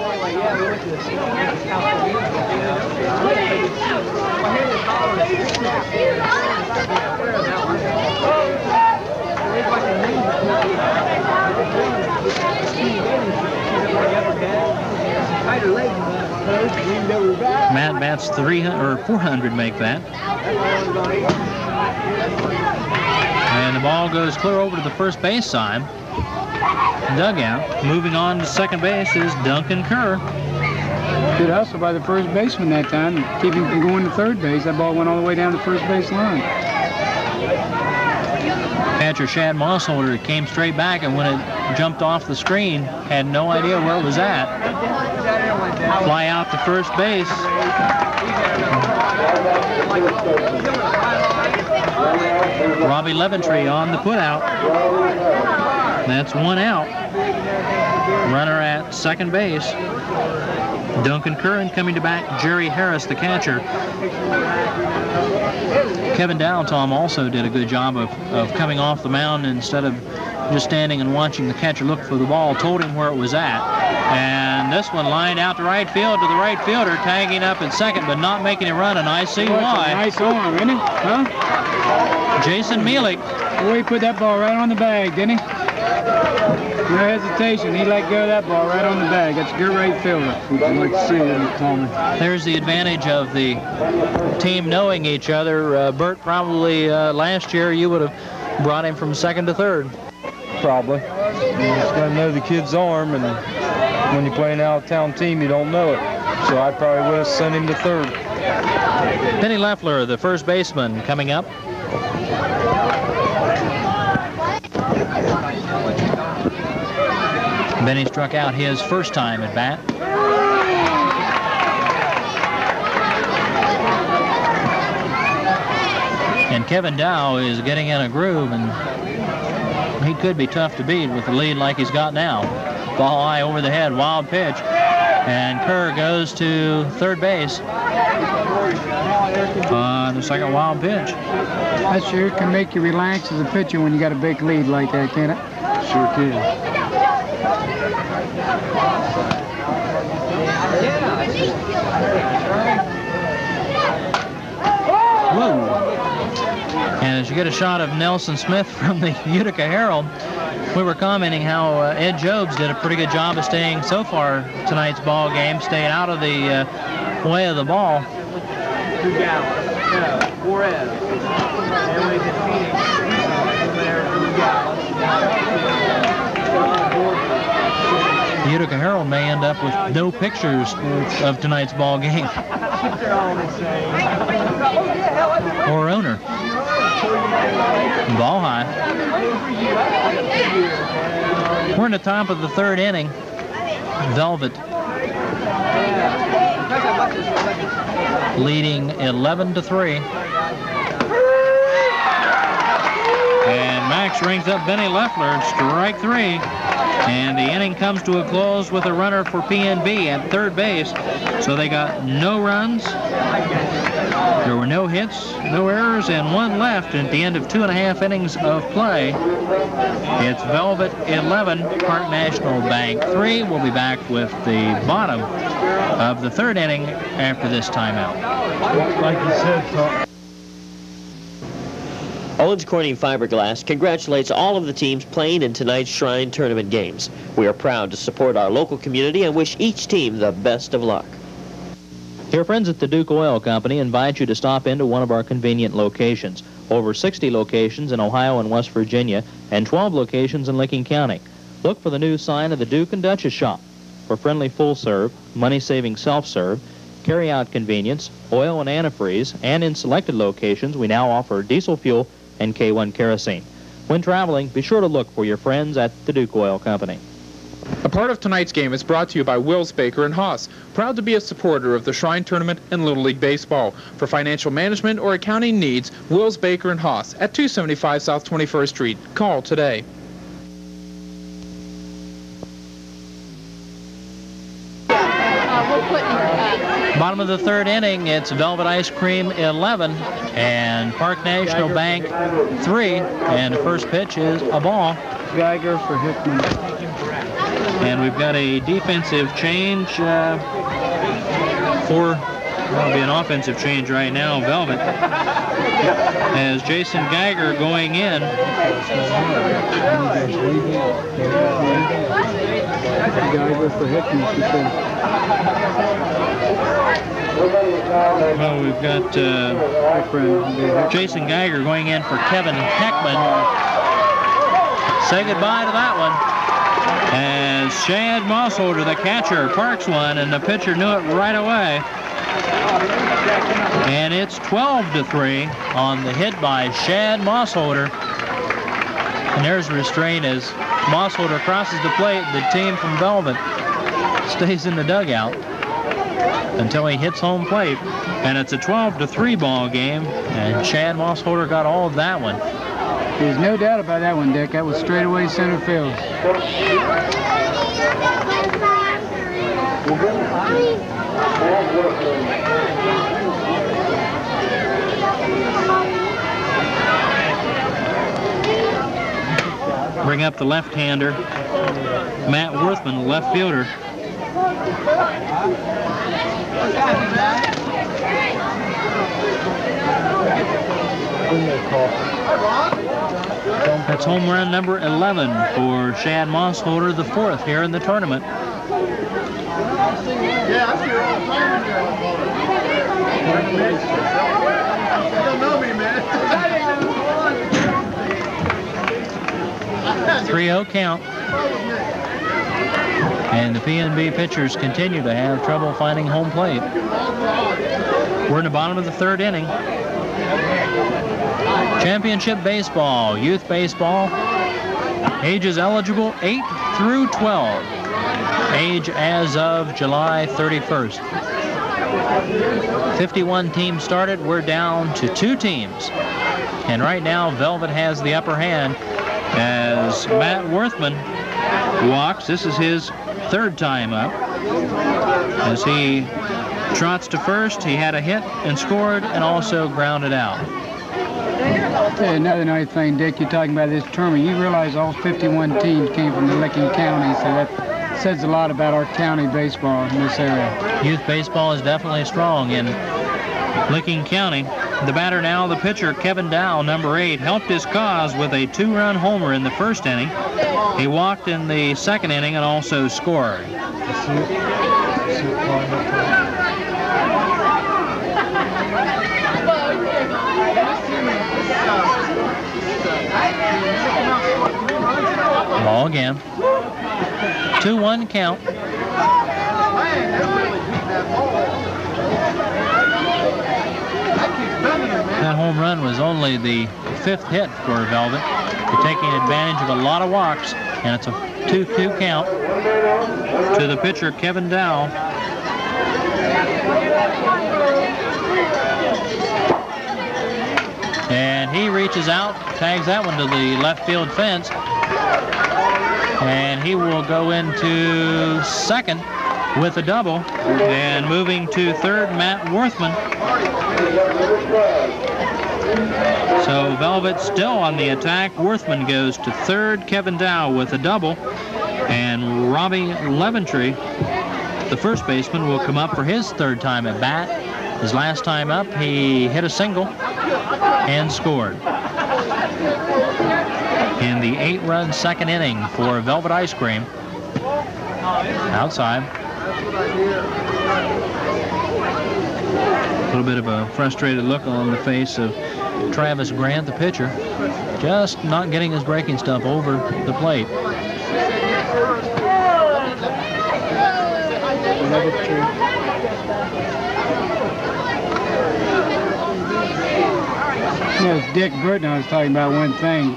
Matt bats 300 or 400, make that. And the ball goes clear over to the first base side. Dugout. Moving on to second base is Duncan Kerr. Good hustle by the first baseman that time to keep him from going to third base. That ball went all the way down the first base line. Catcher Shad Mossholder came straight back, and when it jumped off the screen, had no idea where it was at. Fly out to first base. Robbie Leventree on the putout. That's one out. Runner at second base. Duncan Curran coming to bat. Jerry Harris, the catcher. Kevin Dow, Tom, also did a good job of coming off the mound instead of just standing and watching the catcher look for the ball. Told him where it was at. And this one lined out to right field to the right fielder, tagging up at second, but not making a run, and I see why. Nice arm, isn't it? Huh? Jason Mielik. Boy, he put that ball right on the bag, didn't he? No hesitation. He let go of that ball right on the bag. That's a good right fielder. I'd like to see it, Tommy. There's the advantage of the team knowing each other. Bert, probably last year you would have brought him from second to third. Probably. You just got to know the kid's arm, and when you play an out-of-town team, you don't know it. So I probably would have sent him to third. Benny Leffler, the first baseman, coming up. Benny struck out his first time at bat. And Kevin Dow is getting in a groove, and he could be tough to beat with the lead like he's got now. Ball high over the head, wild pitch. And Kerr goes to third base on the second wild pitch. That sure can make you relax as a pitcher when you got a big lead like that, can't it? Sure can. Whoa. And as you get a shot of Nelson Smith from the Utica Herald, we were commenting how Ed Jobs did a pretty good job of staying so far tonight's ball game, staying out of the way of the ball. The Utica Herald may end up with no pictures of tonight's ball game. Or owner. Ball high. We're in the top of the third inning. Velvet leading 11-3. And Max rings up Benny Leffler, strike 3. And the inning comes to a close with a runner for PNB at third base. So they got no runs. There were no hits, no errors, and one left at the end of 2.5 innings of play. It's Velvet 11, Park National Bank 3. We'll be back with the bottom of the third inning after this timeout. Like you said, Tom. Owens Corning Fiberglass congratulates all of the teams playing in tonight's Shrine Tournament games. We are proud to support our local community and wish each team the best of luck. Your friends at the Duke Oil Company invite you to stop into one of our convenient locations. Over 60 locations in Ohio and West Virginia, and 12 locations in Licking County. Look for the new sign of the Duke and Duchess shop. For friendly full-serve, money-saving self-serve, carry-out convenience, oil and antifreeze, and in selected locations, we now offer diesel fuel and K1 kerosene. When traveling, be sure to look for your friends at the Duke Oil Company. A part of tonight's game is brought to you by Wills Baker and Haas, proud to be a supporter of the Shrine Tournament and Little League Baseball. For financial management or accounting needs, Wills Baker and Haas at 275 South 21st Street. Call today. Bottom of the third inning, it's Velvet Ice Cream 11 and Park National Bank 3, and the first pitch is a ball. Geiger for Hickman. And we've got a defensive change that'll be an offensive change right now. Velvet has Jason Geiger going in. Geiger for Hickman. Well, we've got Jason Geiger going in for Kevin Heckman. Say goodbye to that one. As Shad Mossholder, the catcher, parks one, and the pitcher knew it right away. And it's 12-3 on the hit by Shad Mossholder. And there's restraint as Mossholder crosses the plate. The team from Velvet stays in the dugout until he hits home plate. And it's a 12-3 ball game, and Shad Mossholder got all of that one. There's no doubt about that one, Dick. That was straightaway center field. Bring up the left-hander, Matt Worthman, the left fielder. That's home run number 11 for Shad Mossholder, the fourth here in the tournament. Yeah, I see her all the time. You don't know me, man. 3-0 count. And the PNB pitchers continue to have trouble finding home plate. We're in the bottom of the third inning. Championship baseball, youth baseball, ages eligible 8 through 12. Age as of July 31st. 51 teams started. We're down to 2 teams. And right now, Velvet has the upper hand as Matt Worthman walks. This is his third time up. As he trots to first, he had a hit and scored and also grounded out. Another nice thing, Dick, you're talking about this tournament. You realize all 51 teams came from the Licking County, so that says a lot about our county baseball in this area. Youth baseball is definitely strong in Licking County. The batter now, the pitcher, Kevin Dow, number 8, helped his cause with a 2-run homer in the first inning. He walked in the second inning and also scored. Ball again. 2-1 count. That home run was only the 5th hit for Velvet. They're taking advantage of a lot of walks, and it's a 2-2 count to the pitcher, Kevin Dow. And he reaches out, tags that one to the left field fence, and he will go into second with a double, and moving to third, Matt Worthman. So Velvet still on the attack. Worthman goes to third, Kevin Dow with a double, and Robbie Leventry, the first baseman, will come up for his third time at bat. His last time up, he hit a single and scored. In the 8-run second inning for Velvet Ice Cream. Outside. A little bit of a frustrated look on the face of Travis Grant, the pitcher. Just not getting his breaking stuff over the plate. You know, it's Dick Burton I was talking about one thing.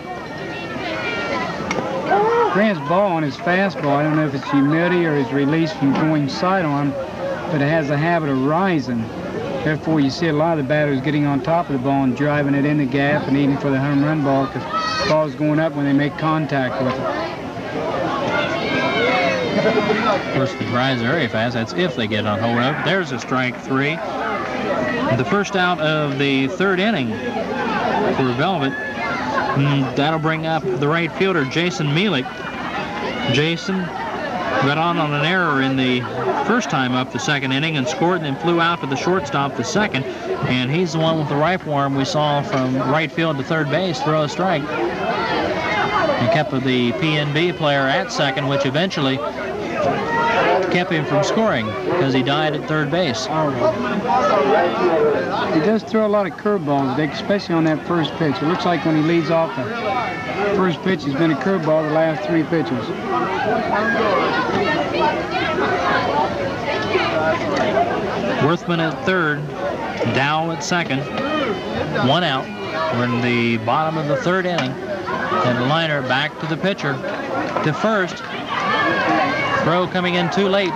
Grant's ball on his fastball, I don't know if it's humidity or his release from going sidearm, but it has a habit of rising. Therefore, you see a lot of the batters getting on top of the ball and driving it in the gap and aiming for the home run ball because the ball's going up when they make contact with it. Of course, it rises very fast. That's if they get on hold of it. There's a strike 3. The first out of the 3rd inning for Velvet. That'll bring up the right fielder, Jason Mielik. Jason got on an error in the first time up the 2nd inning and scored, and then flew out to the shortstop the 2nd. And he's the one with the rifle arm we saw from right field to 3rd base throw a strike. He kept the PNB player at 2nd, which eventually kept him from scoring because he died at 3rd base. He does throw a lot of curveballs, Dick, especially on that first pitch. It looks like when he leads off the first pitch, he's been a curveball the last 3 pitches. Worthman at 3rd, Dow at 2nd, 1 out. We're in the bottom of the 3rd inning. And the liner back to the pitcher to first. Throw coming in too late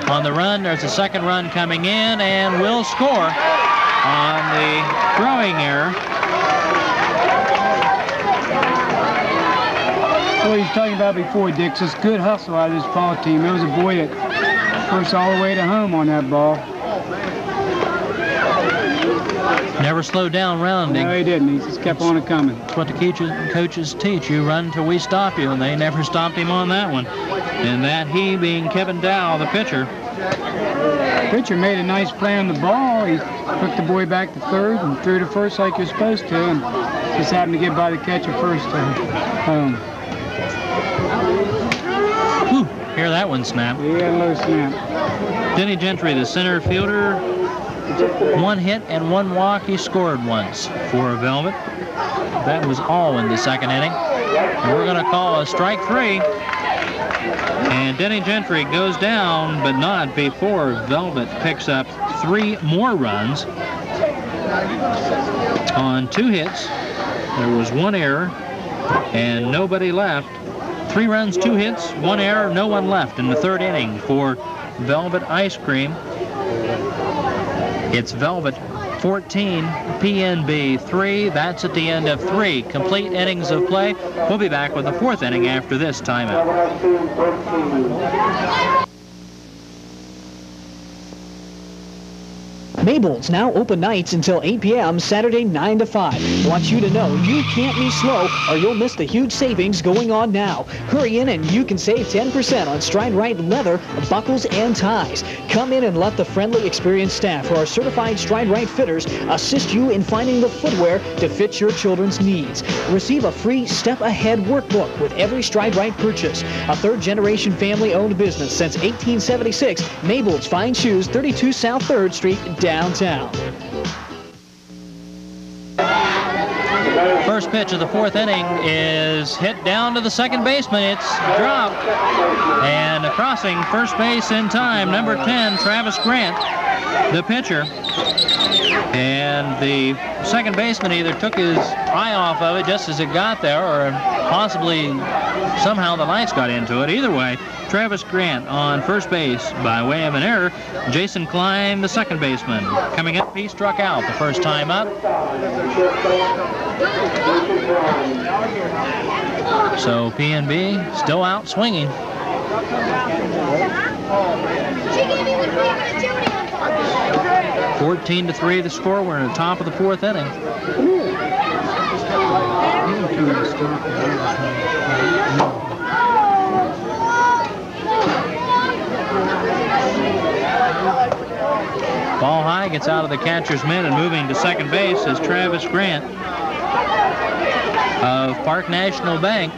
on the run. There's a 2nd run coming in and will score on the throwing error. What he was talking about before, Dick, this good hustle out of this ball team. There was a boy that pushed all the way to home on that ball. Never slowed down rounding. No, he didn't. He just kept on coming. That's what the coaches teach. You run until we stop you, and they never stopped him on that one. And that he being Kevin Dow, the pitcher. Pitcher made a nice play on the ball. He took the boy back to 3rd and threw to first like you're supposed to, and just happened to get by the catcher first to home. Whew, hear that one snap. Yeah, low snap. Denny Gentry, the center fielder, 1 hit and 1 walk. He scored once for Velvet. That was all in the 2nd inning. And we're going to call a strike 3. And Denny Gentry goes down, but not before Velvet picks up 3 more runs on 2 hits. There was 1 error and nobody left. 3 runs, 2 hits, 1 error, no one left in the 3rd inning for Velvet Ice Cream. It's Velvet 14, PNB 3. That's at the end of 3 complete innings of play. We'll be back with the 4th inning after this timeout. Mabel's now open nights until 8 p.m. Saturday 9 to 5. Want you to know you can't be slow or you'll miss the huge savings going on now. Hurry in and you can save 10% on Stride Rite leather, buckles, and ties. Come in and let the friendly, experienced staff who are certified Stride Rite fitters assist you in finding the footwear to fit your children's needs. Receive a free Step Ahead workbook with every Stride Rite purchase. A 3rd-generation family-owned business since 1876. Mabel's Fine Shoes, 32 South 3rd Street, downtown. First pitch of the 4th inning is hit down to the 2nd baseman. It's dropped. And crossing first base in time, number 10, Travis Grant, the pitcher. And the 2nd baseman either took his eye off of it just as it got there, or possibly somehow the lights got into it. Either way, Travis Grant on first base by way of an error. Jason Klein, the 2nd baseman. Coming up, he struck out the first time up. So PNB still out swinging. 14-3 the score. We're in the top of the 4th inning. Ball high, gets out of the catcher's mitt, and moving to 2nd base is Travis Grant of Park National Bank.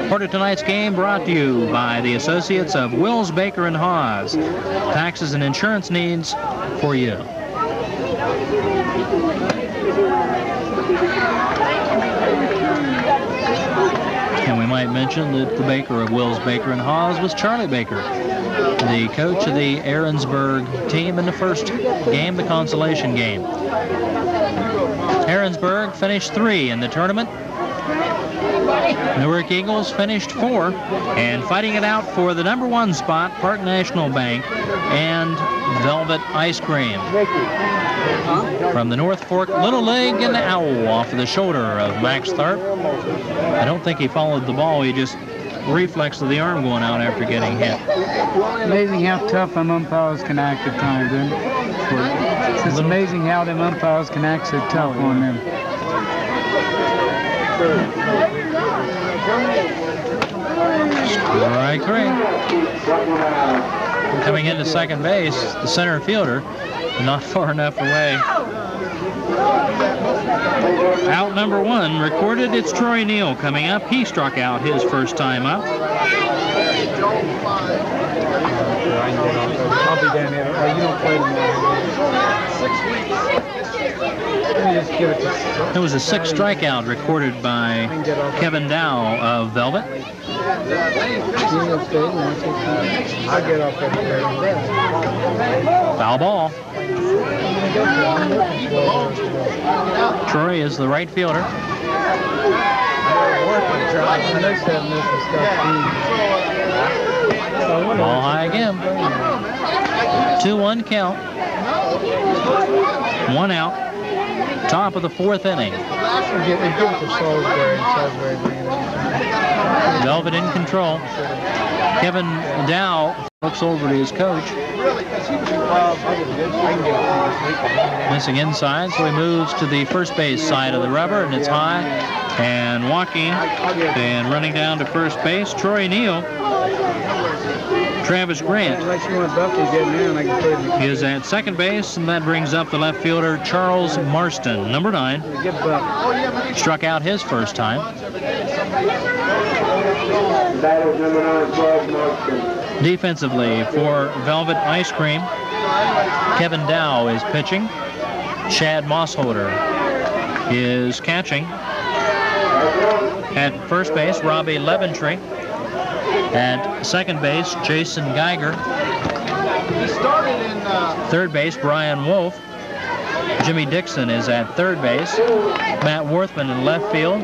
Part of tonight's game brought to you by the associates of Wills, Baker, and Hawes. Taxes and insurance needs for you. And we might mention that the baker of Wills, Baker, and Hawes was Charlie Baker, the coach of the Aaronsburg team in the first game, the consolation game. Aaronsburg finished 3 in the tournament. Newark Eagles finished 4, and fighting it out for the #1 spot, Park National Bank and Velvet Ice Cream. From the North Fork Little League, and the owl off of the shoulder of Max Tharp. I don't think he followed the ball. He just reflex of the arm going out after getting hit. Amazing how tough them umpires can act at times, isn't it? It's amazing how them umpires can act so tough on them. Strike 3. Coming into second base, the center fielder, not far enough away. Out #1 recorded. It's Troy Neal coming up. He struck out his first time up. I'll be down here. You don't play tomorrow. 6 weeks. There was a 6th strikeout recorded by Kevin Dow of Velvet. Foul ball. Troy is the right fielder. Ball high again. 2-1 count. 1 out. Top of the 4th inning. Velvet in control. Kevin Dow looks over to his coach. Missing inside, so he moves to the first base side of the rubber, and it's high. And walking and running down to first base, Troy Neal. Travis Grant is at second base, and that brings up the left fielder Charles Marston, #9. Struck out his first time. Defensively for Velvet Ice Cream, Kevin Dow is pitching. Chad Mossholder is catching. At first base, Robbie Leventry. At second base, Jason Geiger. Third base, Brian Wolf. Jimmy Dixon is at third base. Matt Worthman in left field.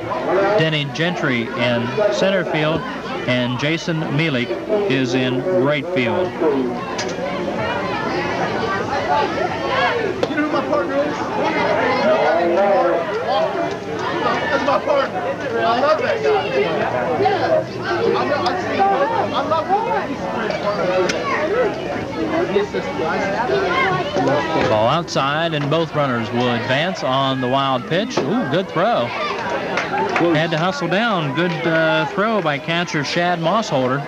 Denny Gentry in center field. And Jason Mielik is in right field. You know who my partner is? That's my partner. I love that guy. Yeah. I love him. Ball outside, and both runners will advance on the wild pitch. Ooh, good throw. Had to hustle down. Good throw by catcher Shad Mossholder.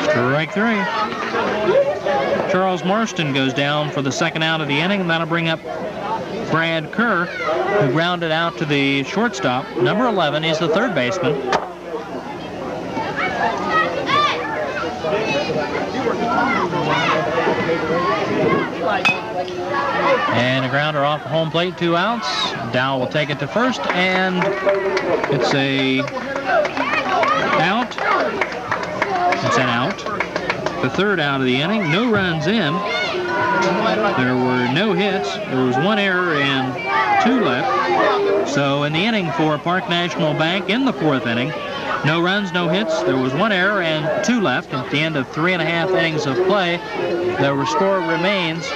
Strike 3. Charles Marston goes down for the second out of the inning, and that'll bring up Brad Kerr, who grounded out to the shortstop. #11, he's the third baseman. And a grounder off the home plate, 2 outs. Dow will take it to first, and it's a out. It's an out. The third out of the inning. No runs in. There were no hits. There was 1 error and 2 left. So in the inning for Park National Bank in the 4th inning, no runs, no hits. There was 1 error and 2 left. At the end of 3.5 innings of play, the score remains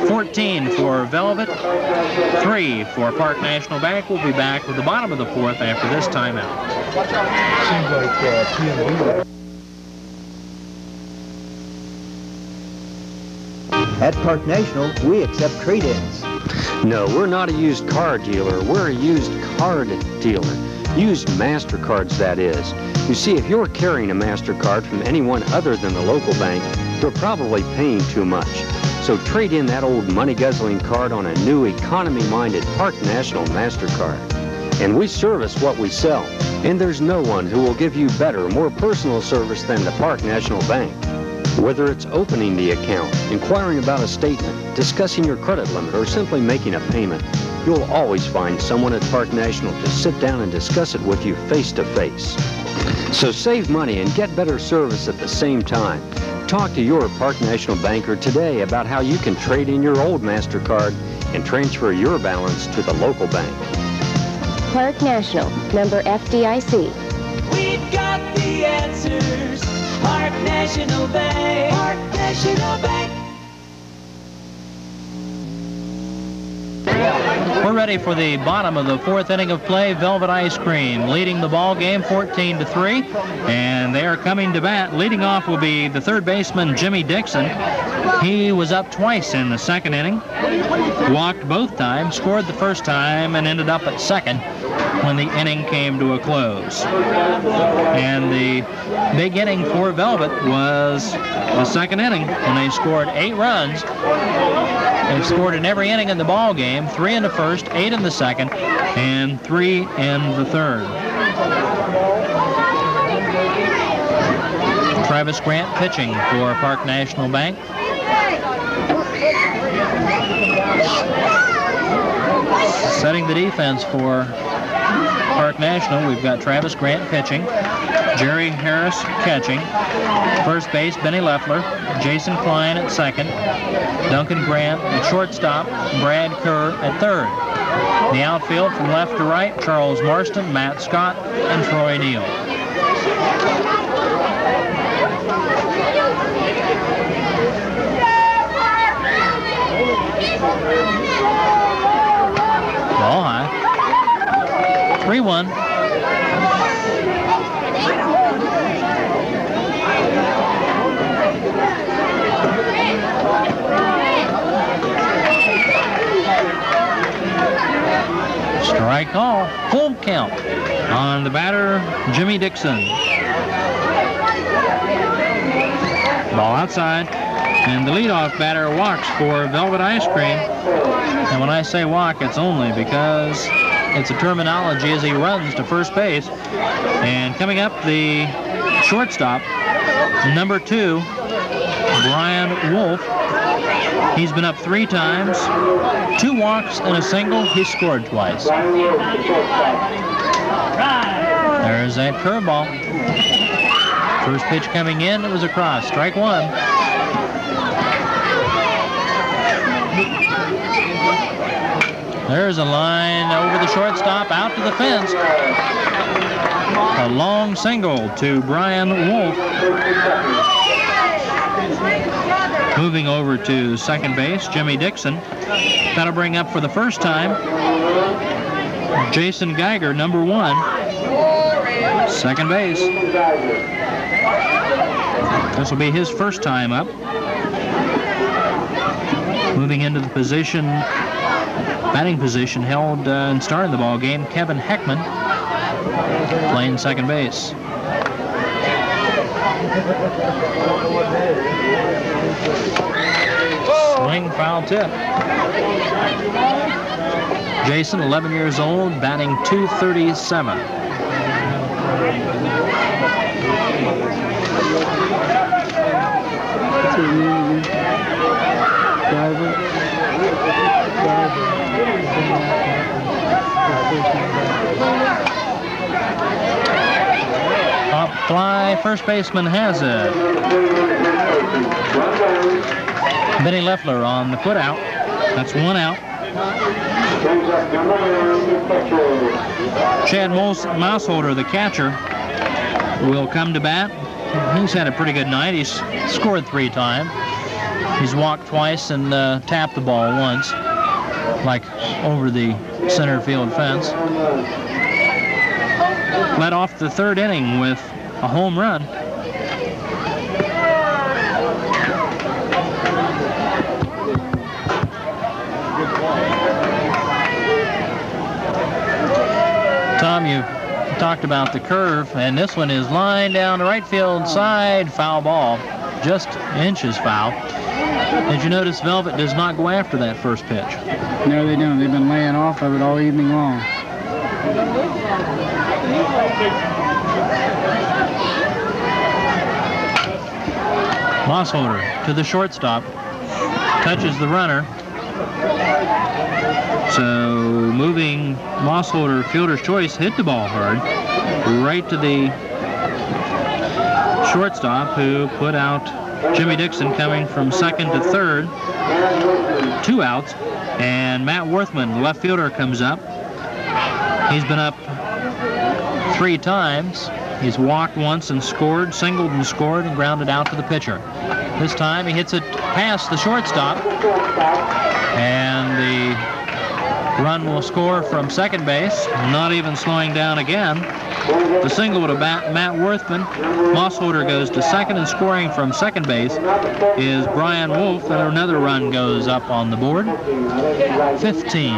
14 for Velvet, 3 for Park National Bank. We'll be back with the bottom of the 4th after this timeout. Seems like PNB. At Park National, we accept trade-ins. No, we're not a used car dealer. We're a used card dealer. Used MasterCards, that is. You see, if you're carrying a MasterCard from anyone other than the local bank, you're probably paying too much. So trade in that old money-guzzling card on a new economy-minded Park National MasterCard. And we service what we sell. And there's no one who will give you better, more personal service than the Park National Bank. Whether it's opening the account, inquiring about a statement, discussing your credit limit, or simply making a payment, you'll always find someone at Park National to sit down and discuss it with you face to face. So save money and get better service at the same time. Talk to your Park National banker today about how you can trade in your old MasterCard and transfer your balance to the local bank. Park National, member FDIC. We've got the answers. Park National Bank. Park National Bank. We're ready for the bottom of the fourth inning of play. Velvet Ice Cream leading the ball game 14-3, and they are coming to bat. Leading off will be the third baseman, Jimmy Dixon. He was up twice in the second inning, walked both times, scored the first time, and ended up at second when the inning came to a close. And the big inning for Velvet was the second inning when they scored 8 runs. They've scored in every inning in the ball game, 3 in the first, 8 in the second, and 3 in the third. Travis Grant pitching for Park National Bank. Setting the defense for Park National, we've got Travis Grant pitching, Jerry Harris catching, first base Benny Leffler, Jason Klein at second, Duncan Grant at shortstop, Brad Kerr at third. The outfield from left to right, Charles Marston, Matt Scott, and Troy Neal. Ball high. 3-1. Strike call. Full count on the batter, Jimmy Dixon. Ball outside. And the leadoff batter walks for Velvet Ice Cream. And when I say walk, it's only because it's a terminology as he runs to first base. And coming up, the shortstop, number 2, Brian Wolf. He's been up 3 times, 2 walks and a single. He scored twice. There's that curveball. First pitch coming in, it was a cross. Strike 1. There's a line over the shortstop, out to the fence. A long single to Brian Wolf. Moving over to second base, Jimmy Dixon. That'll bring up for the first time Jason Geiger, number 1. Second base. This will be his first time up. Moving into the position, batting position held and starting the ball game, Kevin Heckman, playing second base. Swing, foul tip. Jason, 11 years old, batting .237. Pop fly, first baseman has it. Benny Leffler on the put out. That's 1 out. Chad Mouseholder, the catcher, will come to bat. He's had a pretty good night. He's scored 3 times. He's walked twice and tapped the ball once, like over the center field fence. Led off the third inning with a home run. Tom, you talked about the curve, and this one is lined down the right field side, foul ball, just inches foul. Did you notice Velvet does not go after that first pitch? No, they don't. They've been laying off of it all evening long. Mossholder to the shortstop. Touches the runner. So moving Mossholder, fielder's choice, hit the ball hard. Right to the shortstop, who put out Jimmy Dixon coming from second to third. 2 outs. And Matt Worthman, the left fielder, comes up. He's been up 3 times. He's walked once and scored, singled and scored, and grounded out to the pitcher. This time he hits it past the shortstop, and the run will score from second base, not even slowing down again. The single to Matt Worthman. Mossholder goes to second, and scoring from second base is Brian Wolf, and another run goes up on the board. 15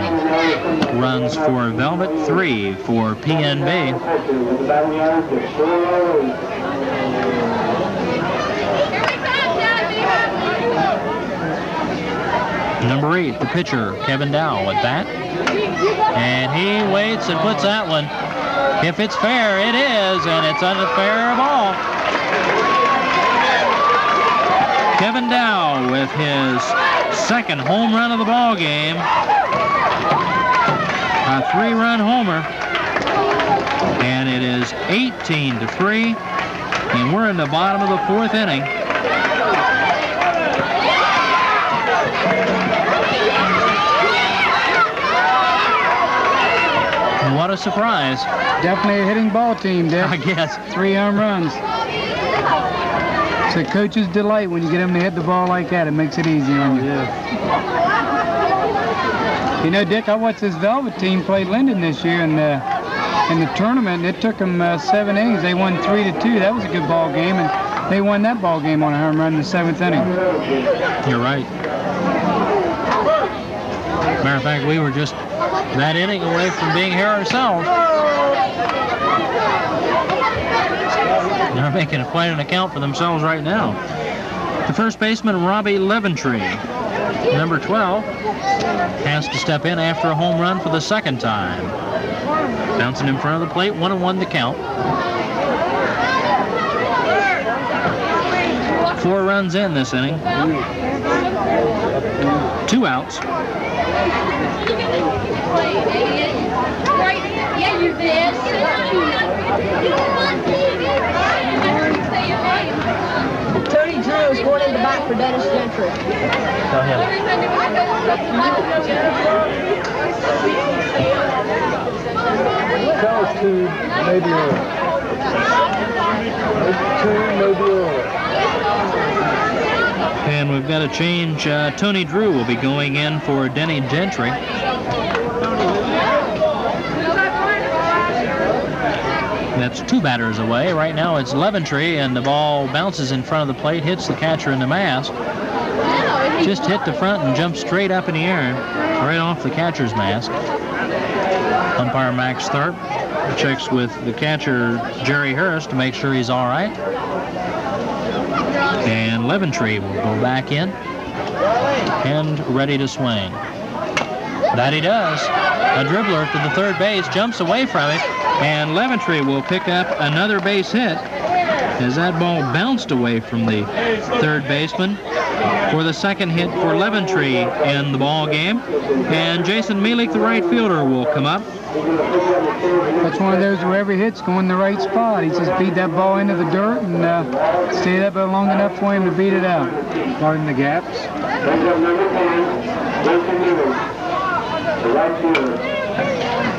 runs for Velvet, 3 for PNB. Number 8, the pitcher, Kevin Dow at bat. And he waits and puts that one. If it's fair, it is, and it's unfair ball. Kevin Dow with his second home run of the ball game. A 3-run homer. And it is 18-3, and we're in the bottom of the 4th inning. What a surprise. Definitely a hitting ball team, Dick. I guess. 3 home runs. It's a coach's delight when you get them to hit the ball like that. It makes it easy on you. Yeah. You know, Dick, I watched this Velvet team play Linden this year in the tournament. It took them 7 innings. They won 3-2. That was a good ball game, and they won that ball game on a home run in the 7th inning. You're right. Matter of fact, we were just that inning away from being here ourselves. They're making quite an account for themselves right now. The first baseman, Robbie Leventree, number 12, has to step in after a home run for the second time. Bouncing in front of the plate, 1-1 the count. 4 runs in this inning. 2 outs. Yeah, you did. Tony Drew is going in the back for Dennis Gentry. Go ahead. Tell us 2, maybe early. 2, maybe early. And we've got to change. Tony Drew will be going in for Denny Gentry. That's 2 batters away. Right now it's Leventree, and the ball bounces in front of the plate, hits the catcher in the mask. Just hit the front and jumped straight up in the air, right off the catcher's mask. Umpire Max Tharp checks with the catcher, Jerry Harris, to make sure he's all right. And Leventree will go back in and ready to swing. That he does. A dribbler to the third base, jumps away from it, and Leventree will pick up another base hit as that ball bounced away from the third baseman for the second hit for Leventree in the ball game. And Jason Mielek, the right fielder, will come up. That's one of those where every hit's going in the right spot. He just beat that ball into the dirt and stayed up there long enough for him to beat it out. Guarding the gaps.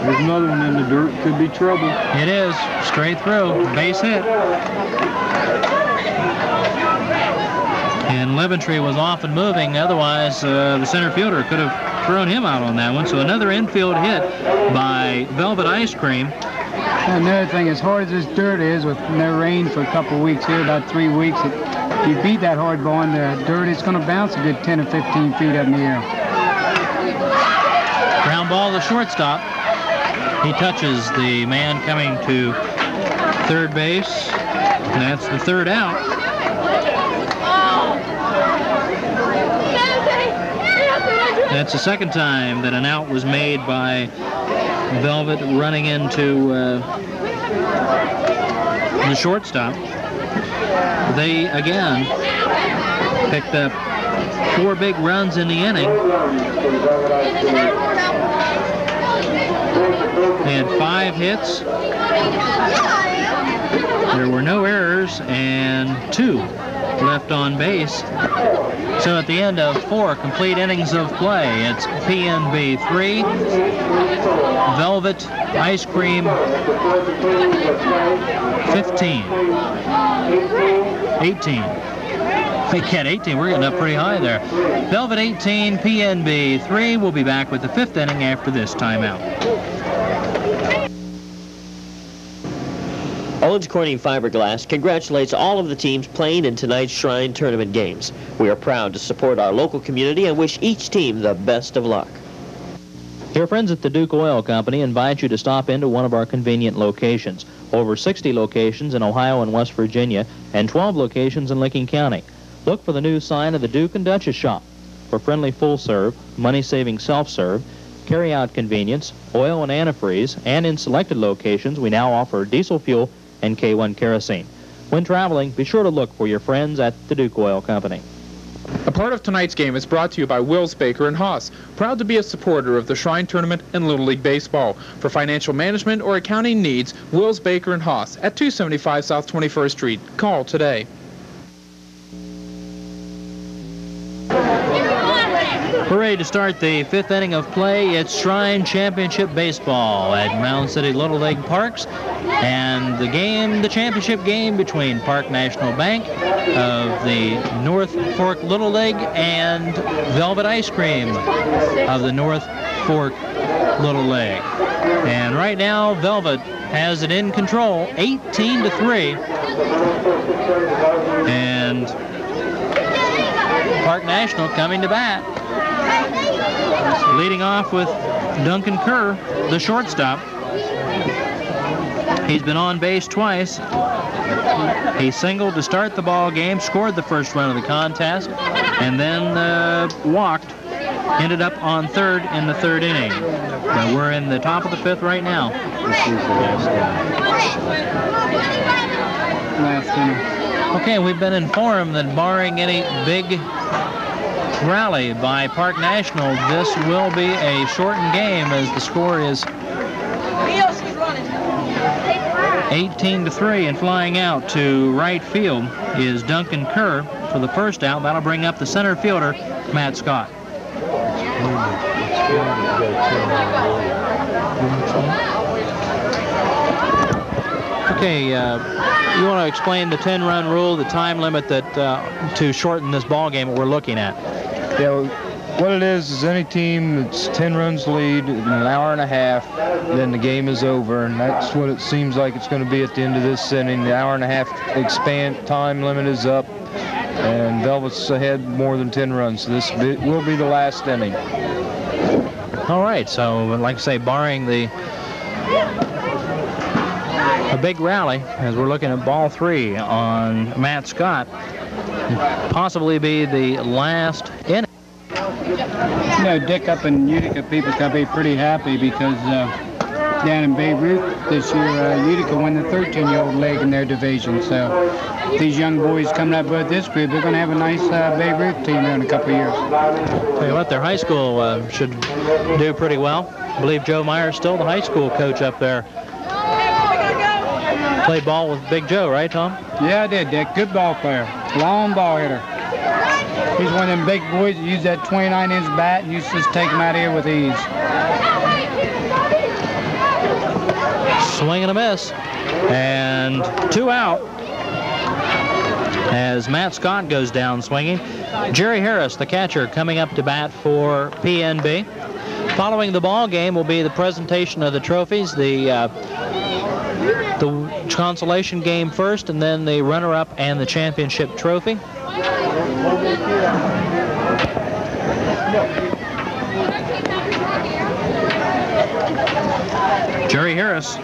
There's another one in the dirt. Could be trouble. It is. Straight through. Base hit. And Leventree was off and moving. Otherwise, the center fielder could have thrown him out on that one. So another infield hit by Velvet Ice Cream. Another thing, as hard as this dirt is, with no rain for a couple of weeks here, about 3 weeks, you beat that hard ball in the dirt, it's going to bounce a good 10 or 15 feet up in the air. Ground ball to shortstop. He touches the man coming to third base. And that's the third out. That's the second time that an out was made by Velvet running into the shortstop. They again picked up 4 big runs in the inning. They had 5 hits. There were no errors and 2 left on base. So at the end of 4 complete innings of play, it's PNB 3, Velvet Ice Cream 15, 18. They get 18. We're getting up pretty high there. Velvet 18, PNB 3. We'll be back with the 5th inning after this timeout. Owens Corning Fiberglass congratulates all of the teams playing in tonight's Shrine Tournament games. We are proud to support our local community and wish each team the best of luck. Your friends at the Duke Oil Company invite you to stop into one of our convenient locations. Over 60 locations in Ohio and West Virginia and 12 locations in Licking County. Look for the new sign of the Duke and Duchess shop. For friendly full-serve, money-saving self-serve, carry-out convenience, oil and antifreeze, and in selected locations we now offer diesel fuel and K1 kerosene. When traveling, be sure to look for your friends at the Duke Oil Company. A part of tonight's game is brought to you by Wills Baker and Haas, proud to be a supporter of the Shrine Tournament and Little League Baseball. For financial management or accounting needs, Wills Baker and Haas at 275 South 21st Street. Call today. Hooray to start the 5th inning of play. It's Shrine Championship Baseball at Mound City Little League Parks. And the championship game between Park National Bank of the North Fork Little League and Velvet Ice Cream of the North Fork Little League. And right now, Velvet has it in control, 18-3. And Park National coming to bat. Leading off with Duncan Kerr, the shortstop. He's been on base twice. He singled to start the ball game, scored the first run of the contest, and then walked. Ended up on third in the 3rd inning. But we're in the top of the 5th right now. Okay, we've been informed that barring any big rally by Park National, this will be a shortened game as the score is 18-3, and flying out to right field is Duncan Kerr for the first out. That'll bring up the center fielder, Matt Scott. Okay, you want to explain the 10-run rule, the time limit that to shorten this ball game that we're looking at? Yeah, what it is any team that's 10 runs lead in an hour and a half, then the game is over, and that's what it seems like it's going to be at the end of this inning. The hour and a half time limit is up, and Velvet's ahead more than 10 runs, so this will be the last inning. All right, so like I say, barring a big rally, as we're looking at ball 3 on Matt Scott, possibly be the last inning. You know, Dick, up in Utica, people can be pretty happy because down in Babe Ruth this year, Utica won the 13-year-old league in their division. So these young boys coming up with this group, they're going to have a nice Babe Ruth team here in a couple of years. Tell you what, their high school should do pretty well. I believe Joe Meyer's still the high school coach up there. Played ball with Big Joe, right, Tom? Yeah, I did, Dick. Good ball player. Long ball hitter. He's one of them big boys that use that 29-inch bat and used to just take him out of here with ease. Swing and a miss. And 2 out as Matt Scott goes down swinging. Jerry Harris, the catcher, coming up to bat for PNB. Following the ball game will be the presentation of the trophies. The consolation game first, and then the runner-up and the championship trophy. Jerry Harris,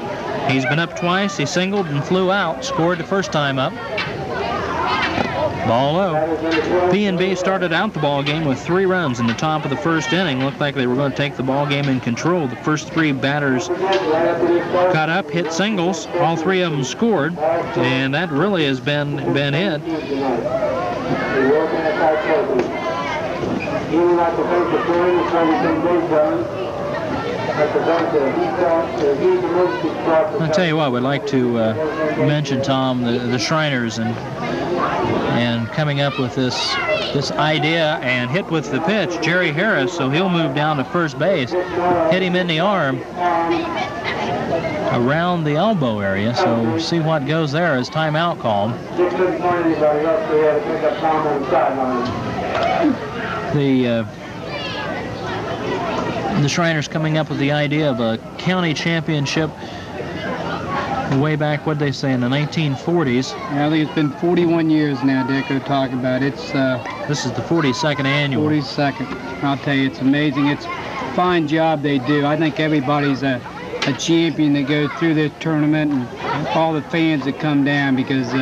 he's been up twice. He singled and flew out, scored the first time up. Ball low. PNB started out the ball game with 3 runs in the top of the first inning. Looked like they were going to take the ball game in control. The first 3 batters got up, hit singles. All 3 of them scored, and that really has been it. I'll tell you what, we'd like to mention, Tom, the Shriners and coming up with this idea and hit with the pitch, Jerry Harris, so he'll move down to first base, hit him in the arm around the elbow area, so see what goes there as timeout called. The Shriners coming up with the idea of a county championship way back, what'd they say, in the 1940s. Yeah, I think it's been 41 years now, Dick, we're talking about. It's this is the 42nd annual. 42nd. I'll tell you, it's amazing. It's a fine job they do. I think everybody's a champion that goes through this tournament, and all the fans that come down, because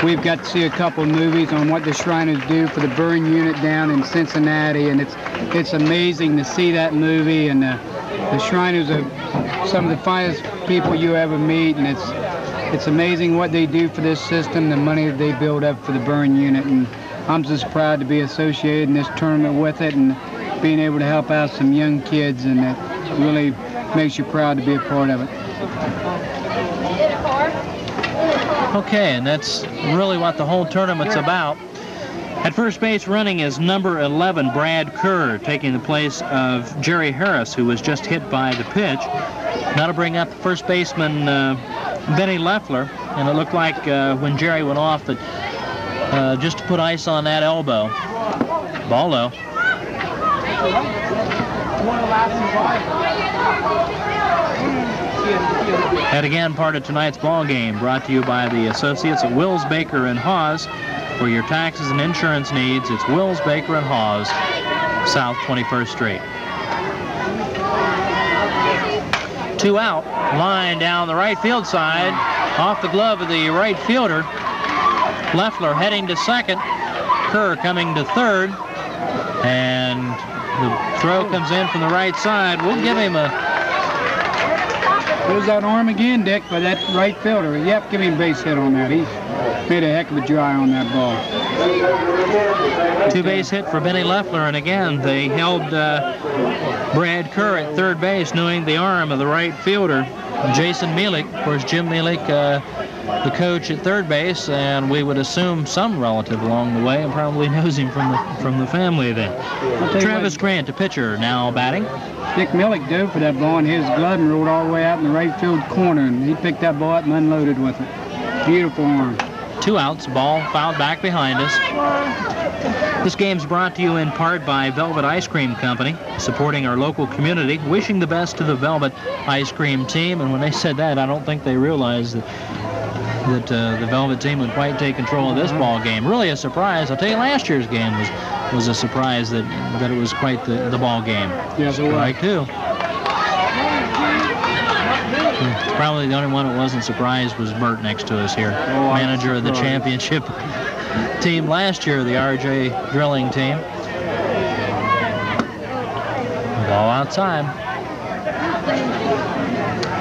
we've got to see a couple of movies on what the Shriners do for the burn unit down in Cincinnati, and it's amazing to see that movie. And the Shriners are some of the finest people you ever meet, and it's amazing what they do for this system, the money that they build up for the burn unit. And I'm just proud to be associated in this tournament with it, and being able to help out some young kids, and it really makes you proud to be a part of it. Okay, and that's really what the whole tournament's about. At first base running is number 11, Brad Kerr, taking the place of Jerry Harris, who was just hit by the pitch. Now to bring up first baseman Benny Leffler, and it looked like when Jerry went off that just to put ice on that elbow. Ball low. And again, part of tonight's ball game brought to you by the associates at Wills, Baker & Hawes. For your taxes and insurance needs, it's Wills, Baker & Hawes, South 21st Street. 2 out, line down the right field side, off the glove of the right fielder. Leffler heading to second, Kerr coming to third, and the throw comes in from the right side. We'll give him a... There's that arm again, Dick, by that right fielder. Yep, give him a base hit on that. He made a heck of a try on that ball. 2-base hit for Benny Leffler, and again, they held Brad Kerr at third base, knowing the arm of the right fielder, Jason Mielik. Of course, Jim Mielik, the coach at third base, and we would assume some relative along the way, and probably knows him from the family then. Travis Grant, a pitcher, now batting. Dick Mielik dove for that ball in his glove and rolled all the way out in the right field corner, and he picked that ball up and unloaded with it. Beautiful arm. 2 outs, ball fouled back behind us. This game's brought to you in part by Velvet Ice Cream Company, supporting our local community, wishing the best to the Velvet Ice Cream team. And when they said that, I don't think they realized that the Velvet team would quite take control of this ball game. Really a surprise. I'll tell you, last year's game was a surprise that it was quite the ball game. Yes, it was. Strike 2. Probably the only one that wasn't surprised was Bert next to us here, manager of the championship team last year, the RJ drilling team. Ball outside.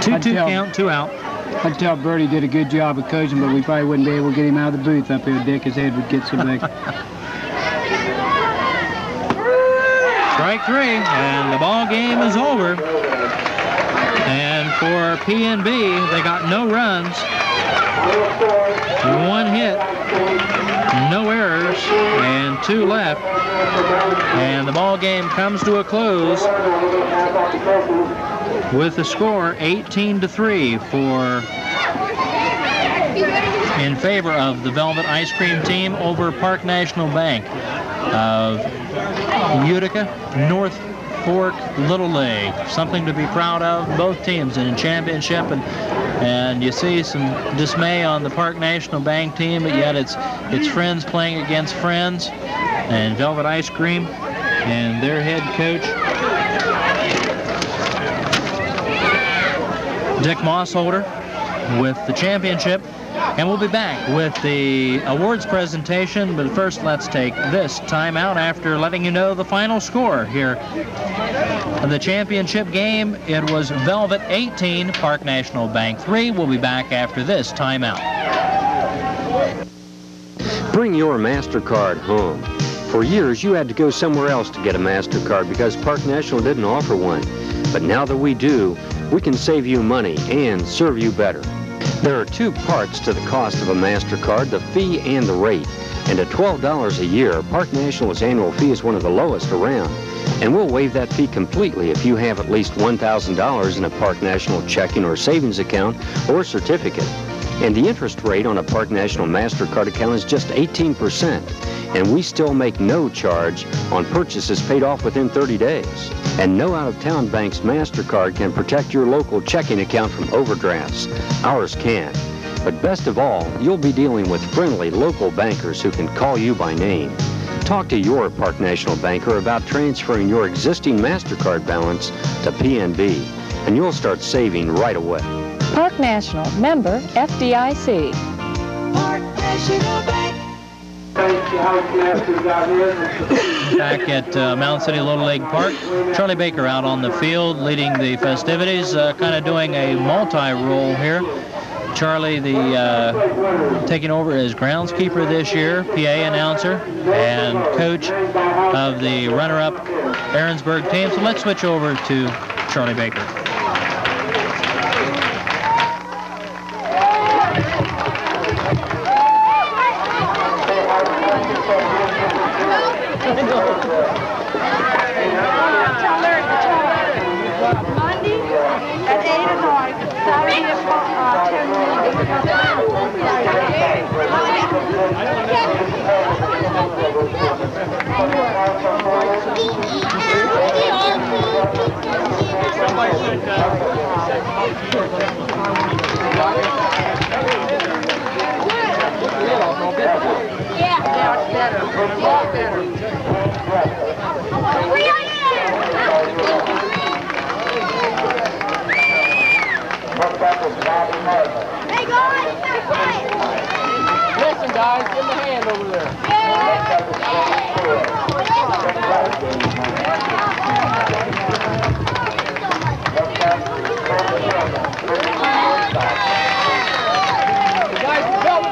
2-2 count, 2 out. I'd tell Bert he did a good job of coaching, but we probably wouldn't be able to get him out of the booth up here, Dick. His head would get so big. Strike 3, and the ball game is over. And for PNB, they got no runs, 1 hit, no errors, and 2 left. And the ball game comes to a close with the score 18-3 in favor of the Velvet Ice Cream team over Park National Bank of Utica North Fork Little League. Something to be proud of, both teams in a championship, and you see some dismay on the Park National Bank team, but yet it's friends playing against friends. And Velvet Ice Cream and their head coach Dick Mossholder with the championship And we'll be back with the awards presentation, but first let's take this timeout after letting you know the final score here. The championship game, it was Velvet 18, Park National Bank 3. We'll be back after this timeout. Bring your MasterCard home. For years, you had to go somewhere else to get a MasterCard because Park National didn't offer one. But now that we do, we can save you money and serve you better. There are two parts to the cost of a MasterCard, the fee and the rate. And at $12 a year, Park National's annual fee is one of the lowest around. And we'll waive that fee completely if you have at least $1,000 in a Park National checking or savings account or certificate. And the interest rate on a Park National MasterCard account is just 18%. And we still make no charge on purchases paid off within 30 days. And no out-of-town bank's MasterCard can protect your local checking account from overdrafts. Ours can. But best of all, you'll be dealing with friendly local bankers who can call you by name. Talk to your Park National banker about transferring your existing MasterCard balance to PNB, and you'll start saving right away. Park National, member FDIC. Park National Bank. Back at Mound City Little League Park, Charlie Baker out on the field leading the festivities, kind of doing a multi-role here. Charlie, taking over as groundskeeper this year, PA announcer, and coach of the runner-up Aaronsburg team. So let's switch over to Charlie Baker. Monday at 8 o'clock, Saturday at Yeah, it's better. A lot better. Hey guys, Listen, guys, give him a hand over there. Guys, tell the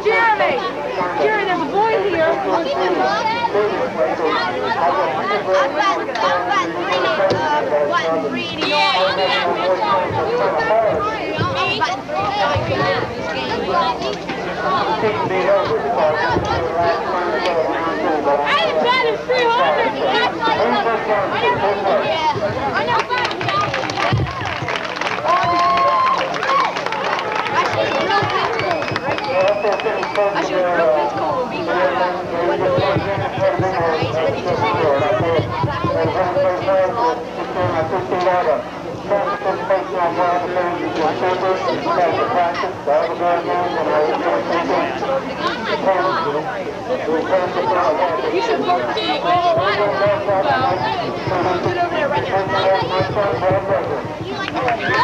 Jeremy, there's a boy here. You should go to the ball. Well, sit over there right now. You like that?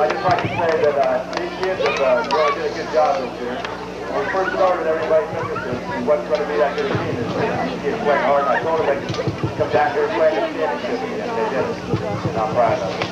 I'd just like to say that these kids have really did a good job this year. When we first started, everybody took us as what's going to be that good a team this year. These kids playing hard, and I told them they could come down here and play the championship again. They did it, and I'm proud of them.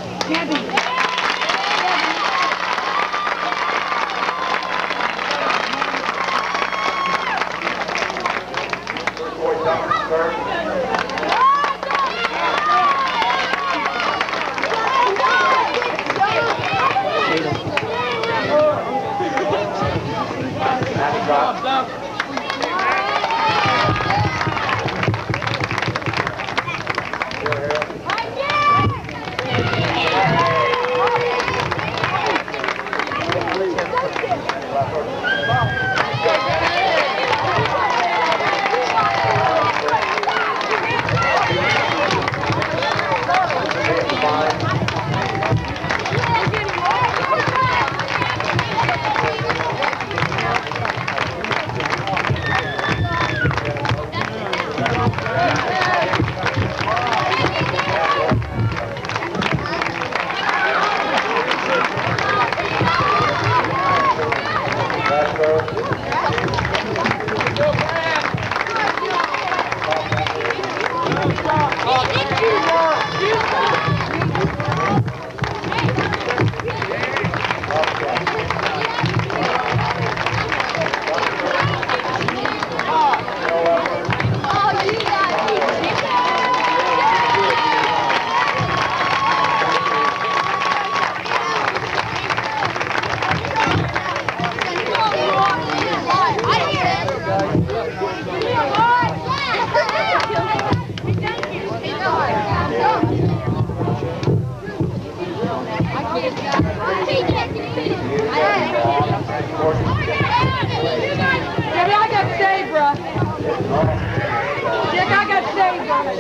Dick, I got saved on it.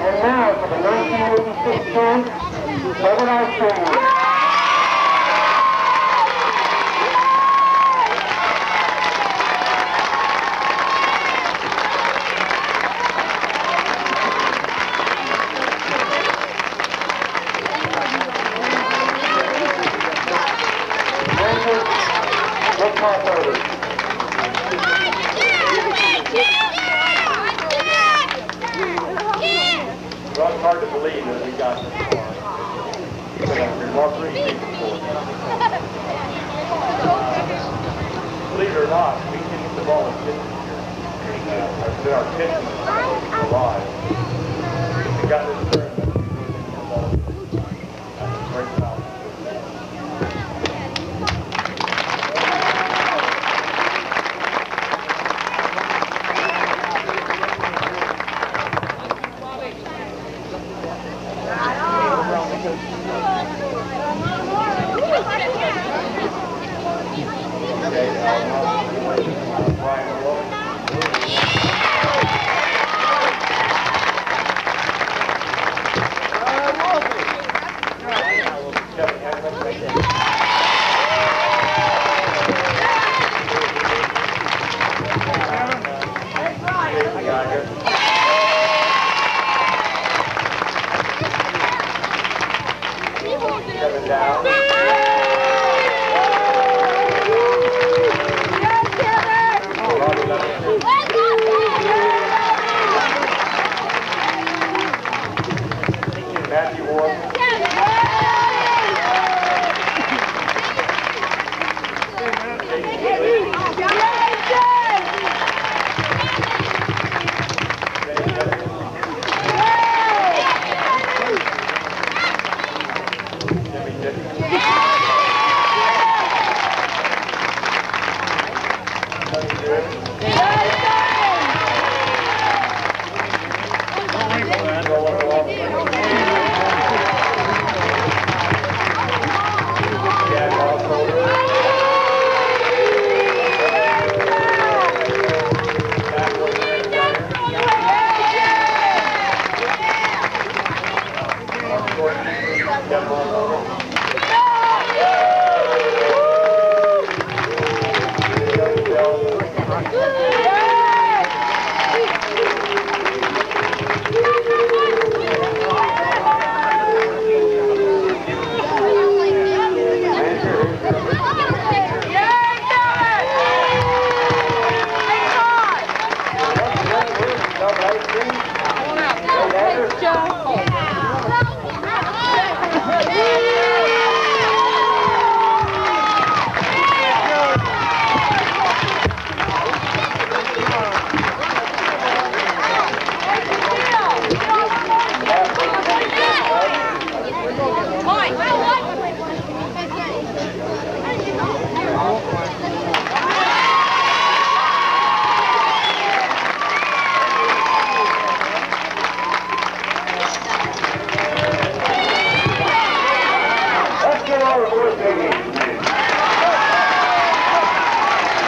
And now for the 1986 champ, Kevin Armstrong. Well, it's hard to believe that we got this far. Believe it or not, we can hit the ball in 50 years. It's been our 50th alive. We got this tournament. That's a great power.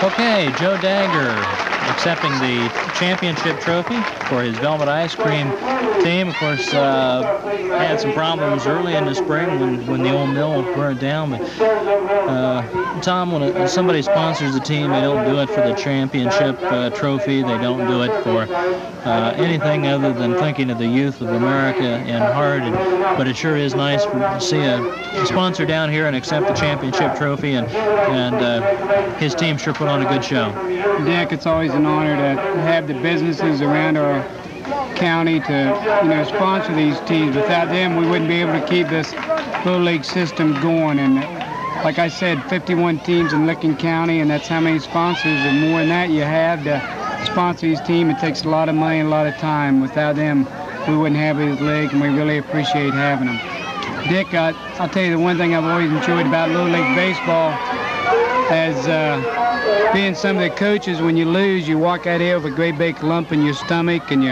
Okay, Joe Dagger accepting the championship trophy for his Velvet Ice Cream team. Of course, had some problems early in the spring when the old mill burned down. But Tom, when somebody sponsors a team, they don't do it for the championship trophy. They don't do it for anything other than thinking of the youth of America in heart. But it sure is nice to see a sponsor down here and accept the championship trophy, and his team sure put on a good show. Dick, it's always an honor to have the businesses around our county to sponsor these teams. Without them, we wouldn't be able to keep this Little League system going. And like I said, 51 teams in Licking County, and that's how many sponsors, and more than that you have to sponsor these teams. It takes a lot of money and a lot of time. Without them, we wouldn't have this league, and we really appreciate having them. Dick, I'll tell you the one thing I've always enjoyed about Little League baseball as being some of the coaches, when you lose, you walk out here with a great big lump in your stomach, and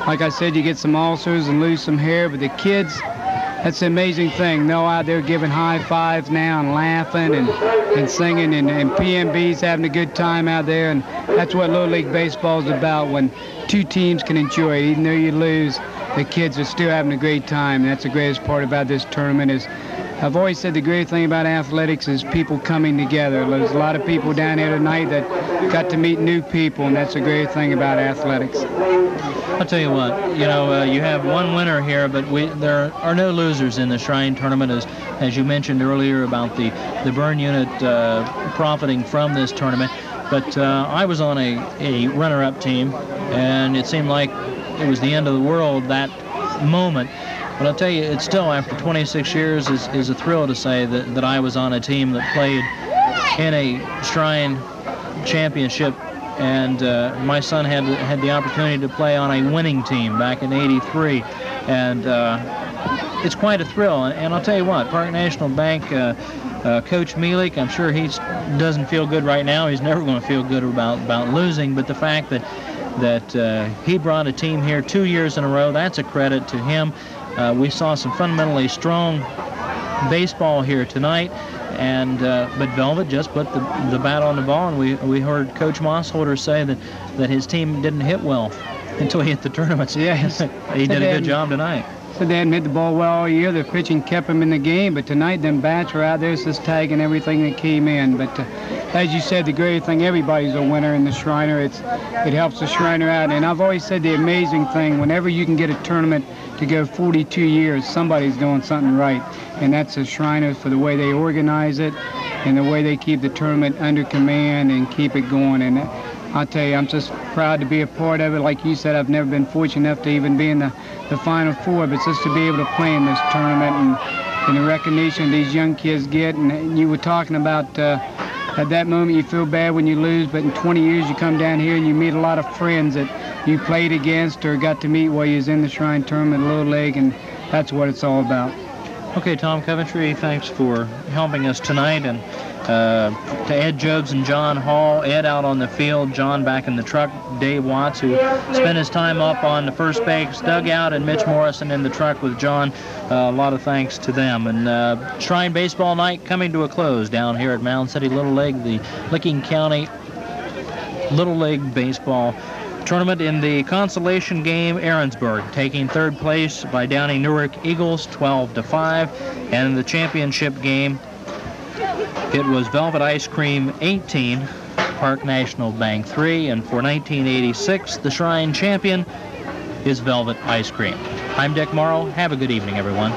like I said, you get some ulcers and lose some hair. But the kids, that's an amazing thing. They're out there giving high fives now and laughing and singing, and PNB's having a good time out there. And that's what Little League Baseball is about, when two teams can enjoy it. Even though you lose, the kids are still having a great time. And that's the greatest part about this tournament. Is I've always said the great thing about athletics is people coming together. There's a lot of people down here tonight that got to meet new people, and that's the great thing about athletics. I'll tell you what, you know, you have one winner here, but there are no losers in the Shrine Tournament, as you mentioned earlier about the burn unit profiting from this tournament. But I was on a runner-up team, and it seemed like it was the end of the world that moment. But I'll tell you, it's still, after 26 years, is a thrill to say that I was on a team that played in a Shrine championship, and my son had the opportunity to play on a winning team back in '83, and it's quite a thrill. And I'll tell you what, Park National Bank, Coach Mielik, I'm sure he doesn't feel good right now. He's never going to feel good about losing, but the fact that he brought a team here 2 years in a row, that's a credit to him. We saw some fundamentally strong baseball here tonight, and but Velvet just put the bat on the ball, and we heard Coach Mossholder say that his team didn't hit well until he hit the tournaments. Yeah, he did a good job tonight. So they hadn't hit the ball well all year. The pitching kept them in the game, but tonight them bats were out there just tagging everything that came in. But as you said, the great thing, everybody's a winner in the Shriner. It helps the Shriner out. And I've always said the amazing thing, whenever you can get a tournament to go 42 years, somebody's doing something right. And that's the Shriners, for the way they organize it and the way they keep the tournament under command and keep it going. And I'll tell you, I'm just proud to be a part of it. Like you said, I've never been fortunate enough to even be in the Final Four, but just to be able to play in this tournament and the recognition these young kids get. And you were talking about at that moment you feel bad when you lose, but in 20 years you come down here and you meet a lot of friends that you played against or got to meet while you was in the Shrine Tournament, Little League, and that's what it's all about. Okay, Tom Coventry, thanks for helping us tonight, and to Ed Jobs and John Hall, Ed out on the field, John back in the truck, Dave Watts, who spent his time up on the first base dugout, and Mitch Morrison in the truck with John. A lot of thanks to them. And Shrine Baseball Night coming to a close down here at Mound City Little League, the Licking County Little League Baseball Tournament. In the consolation game, Aaronsburg taking third place by downing Newark Eagles 12-5, and in the championship game, it was Velvet Ice Cream 18, Park National Bank 3, and for 1986, the Shrine champion is Velvet Ice Cream. I'm Dick Morrow. Have a good evening, everyone.